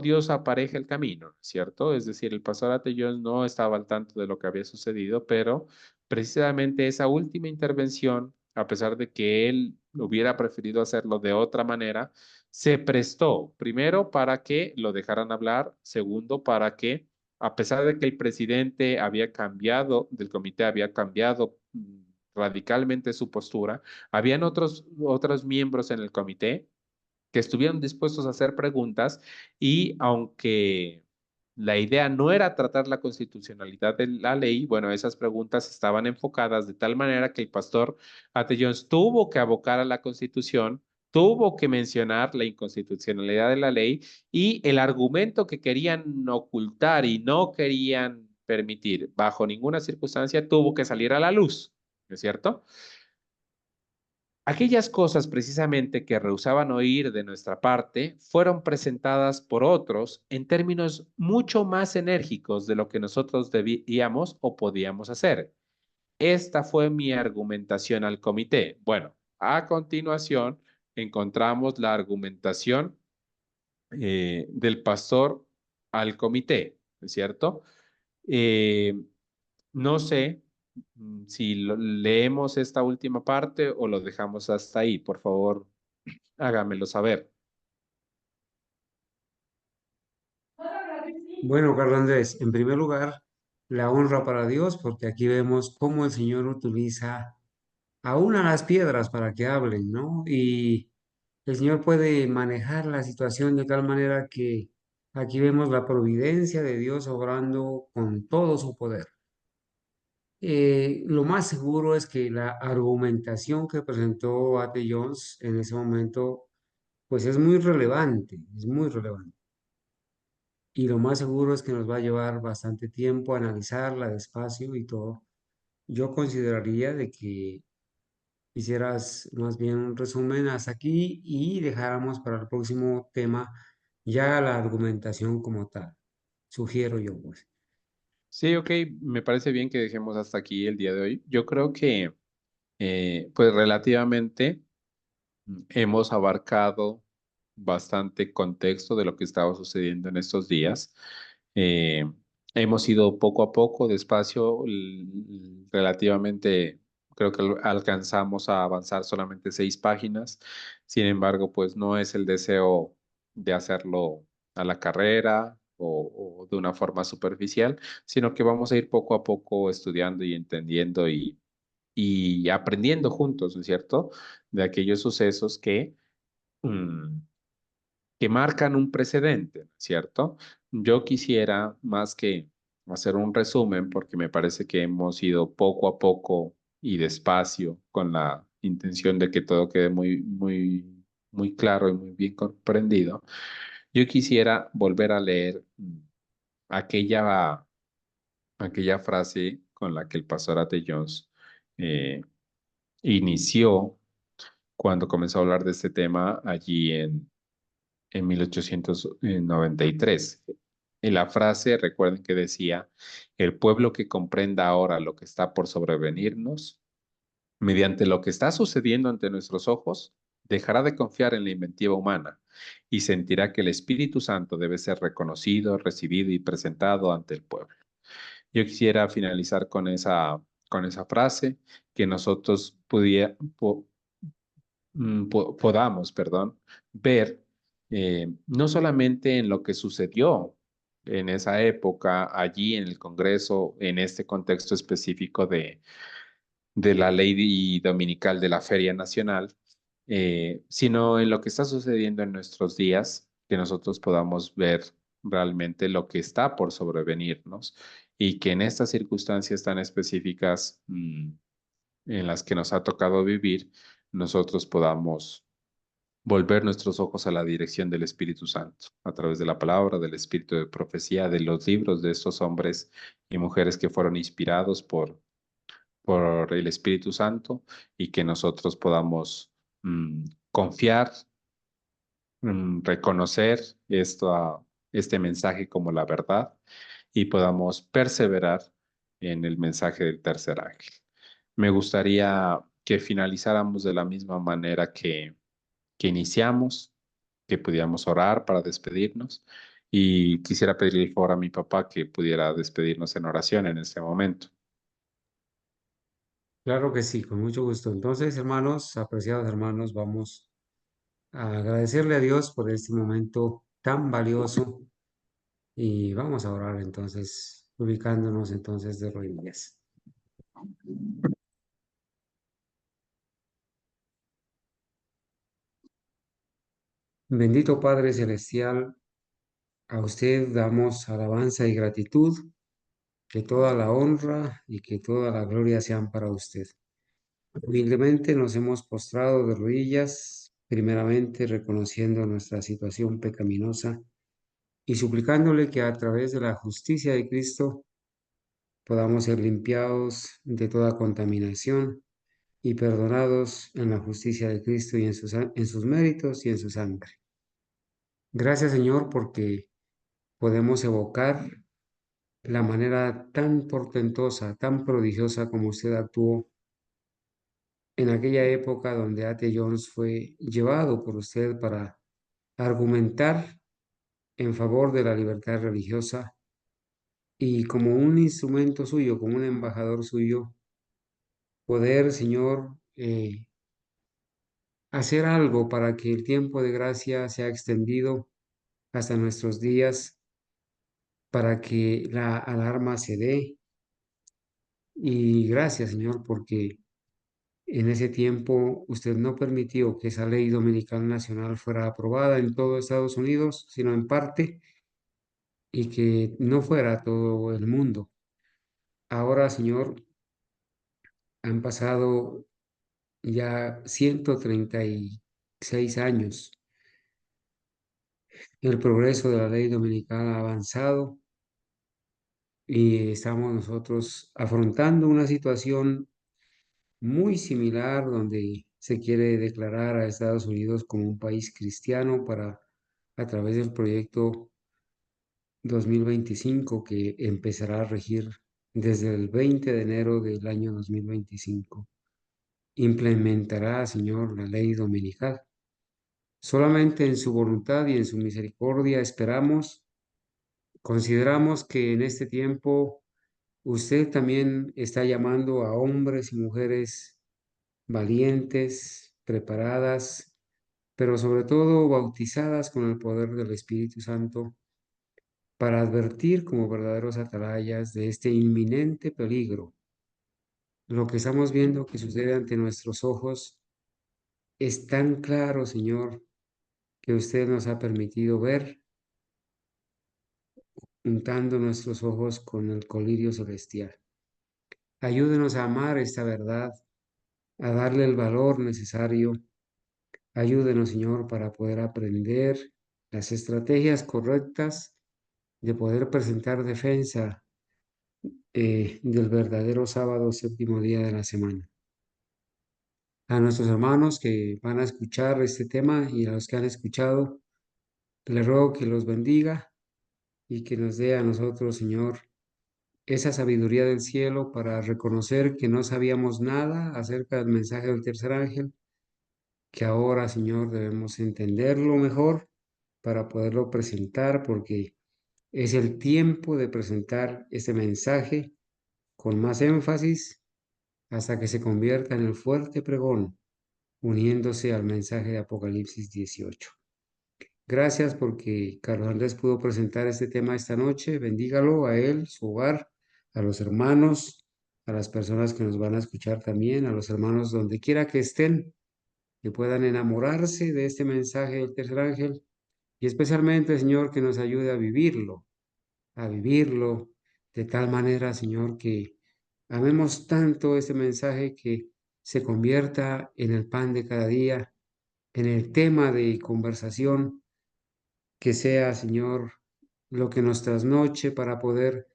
[SPEAKER 1] Dios apareja el camino, ¿cierto? Es decir, el pastor Ate Jones no estaba al tanto de lo que había sucedido, pero precisamente esa última intervención, a pesar de que él hubiera preferido hacerlo de otra manera, se prestó, primero, para que lo dejaran hablar, segundo, para que, a pesar de que el presidente había cambiado, del comité había cambiado radicalmente su postura, habían otros miembros en el comité que estuvieron dispuestos a hacer preguntas y aunque la idea no era tratar la constitucionalidad de la ley, bueno, esas preguntas estaban enfocadas de tal manera que el pastor Ate Jones tuvo que abocar a la Constitución, tuvo que mencionar la inconstitucionalidad de la ley y el argumento que querían ocultar y no querían permitir bajo ninguna circunstancia tuvo que salir a la luz, ¿no es cierto? Aquellas cosas precisamente que rehusaban oír de nuestra parte fueron presentadas por otros en términos mucho más enérgicos de lo que nosotros debíamos o podíamos hacer. Esta fue mi argumentación al comité. Bueno, a continuación encontramos la argumentación del pastor al comité. ¿es cierto? No sé si leemos esta última parte o lo dejamos hasta ahí. Por favor, hágamelo saber.
[SPEAKER 3] Bueno, Carlos Andrés, en primer lugar, la honra para Dios, porque aquí vemos cómo el Señor utiliza aún a las piedras para que hablen, ¿no? Y el Señor puede manejar la situación de tal manera que aquí vemos la providencia de Dios obrando con todo su poder. Lo más seguro es que la argumentación que presentó A.T. Jones en ese momento, pues es muy relevante, es muy relevante. Y lo más seguro es que nos va a llevar bastante tiempo analizarla despacio y todo. Yo consideraría de que hicieras más bien un resumen hasta aquí y dejáramos para el próximo tema ya la argumentación como tal. Sugiero yo, pues.
[SPEAKER 1] Sí, ok, me parece bien que dejemos hasta aquí el día de hoy. Yo creo que, pues relativamente hemos abarcado bastante contexto de lo que estaba sucediendo en estos días. Eh, Hemos ido poco a poco, despacio, relativamente, creo que alcanzamos a avanzar solamente 6 páginas. Sin embargo, pues no es el deseo de hacerlo a la carrera o de una forma superficial, sino que vamos a ir poco a poco estudiando y entendiendo y aprendiendo juntos, ¿no es cierto? De aquellos sucesos mm, que marcan un precedente, ¿no es cierto? Yo quisiera más que hacer un resumen, porque me parece que hemos ido poco a poco y despacio con la intención de que todo quede muy claro y muy bien comprendido. Yo quisiera volver a leer aquella, aquella frase con la que el pastor Ate Jones eh, inició cuando comenzó a hablar de este tema allí en 1893. Y la frase, recuerden que decía, el pueblo que comprenda ahora lo que está por sobrevenirnos, mediante lo que está sucediendo ante nuestros ojos, dejará de confiar en la inventiva humana y sentirá que el Espíritu Santo debe ser reconocido, recibido y presentado ante el pueblo. Yo quisiera finalizar con esa frase, que nosotros podamos, perdón, ver no solamente en lo que sucedió en esa época, allí en el Congreso, en este contexto específico de la ley dominical de la Feria Nacional, sino en lo que está sucediendo en nuestros días, que nosotros podamos ver realmente lo que está por sobrevenirnos y que en estas circunstancias tan específicas en las que nos ha tocado vivir, nosotros podamos volver nuestros ojos a la dirección del Espíritu Santo, a través de la palabra, del espíritu de profecía, de los libros de estos hombres y mujeres que fueron inspirados por el Espíritu Santo y que nosotros podamos confiar, reconocer este mensaje como la verdad y podamos perseverar en el mensaje del tercer ángel. Me gustaría que finalizáramos de la misma manera que iniciamos, que pudiéramos orar para despedirnos y quisiera pedirle el favor a mi papá que pudiera despedirnos en oración en este momento.
[SPEAKER 3] Claro que sí, con mucho gusto. Entonces, hermanos, apreciados hermanos, vamos a agradecerle a Dios por este momento tan valioso y vamos a orar entonces, ubicándonos entonces de rodillas. Bendito Padre Celestial, a usted damos alabanza y gratitud, que toda la honra y que toda la gloria sean para usted. Humildemente nos hemos postrado de rodillas, primeramente reconociendo nuestra situación pecaminosa y suplicándole que a través de la justicia de Cristo podamos ser limpiados de toda contaminación y perdonados en la justicia de Cristo y en sus méritos y en su sangre. Gracias, Señor, porque podemos evocar la manera tan portentosa, tan prodigiosa como usted actuó en aquella época donde A.T. Jones fue llevado por usted para argumentar en favor de la libertad religiosa y como un instrumento suyo, como un embajador suyo, poder, Señor, hacer algo para que el tiempo de gracia sea extendido hasta nuestros días, para que la alarma se dé. Y gracias, Señor, porque en ese tiempo usted no permitió que esa ley dominical nacional fuera aprobada en todo Estados Unidos, sino en parte, y que no fuera todo el mundo. Ahora, Señor, han pasado ya 136 años. El progreso de la ley dominical ha avanzado y estamos nosotros afrontando una situación muy similar donde se quiere declarar a Estados Unidos como un país cristiano a través del proyecto 2025 que empezará a regir desde el 20 de enero del año 2025. Implementará, Señor, la ley dominical. Solamente en su voluntad y en su misericordia esperamos. Consideramos que en este tiempo usted también está llamando a hombres y mujeres valientes, preparadas, pero sobre todo bautizadas con el poder del Espíritu Santo para advertir como verdaderos atalayas de este inminente peligro. Lo que estamos viendo que sucede ante nuestros ojos es tan claro, Señor, que usted nos ha permitido ver, untando nuestros ojos con el colirio celestial. Ayúdenos a amar esta verdad, a darle el valor necesario. Ayúdenos, Señor, para poder aprender las estrategias correctas de poder presentar defensa del verdadero sábado, séptimo día de la semana. A nuestros hermanos que van a escuchar este tema y a los que han escuchado, les ruego que los bendiga y que nos dé a nosotros, Señor, esa sabiduría del cielo para reconocer que no sabíamos nada acerca del mensaje del tercer ángel, que ahora, Señor, debemos entenderlo mejor para poderlo presentar, porque es el tiempo de presentar ese mensaje con más énfasis hasta que se convierta en el fuerte pregón, uniéndose al mensaje de Apocalipsis 18. Gracias porque Carlos Andrés pudo presentar este tema esta noche. Bendígalo a él, su hogar, a los hermanos, a las personas que nos van a escuchar también, a los hermanos donde quiera que estén, que puedan enamorarse de este mensaje del tercer ángel y especialmente, Señor, que nos ayude a vivirlo de tal manera, Señor, que amemos tanto este mensaje que se convierta en el pan de cada día, en el tema de conversación, que sea, Señor, lo que nos trasnoche para poder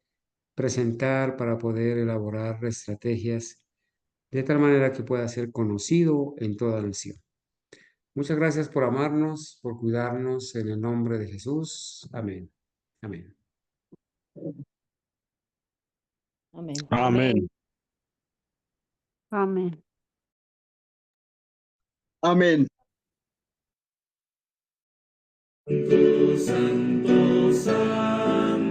[SPEAKER 3] presentar, para poder elaborar estrategias, de tal manera que pueda ser conocido en toda nación. Muchas gracias por amarnos, por cuidarnos, en el nombre de Jesús. Amén. Amén.
[SPEAKER 2] Amén.
[SPEAKER 5] Amén.
[SPEAKER 2] Amén.
[SPEAKER 4] Amén.
[SPEAKER 6] Santo, santo, santo.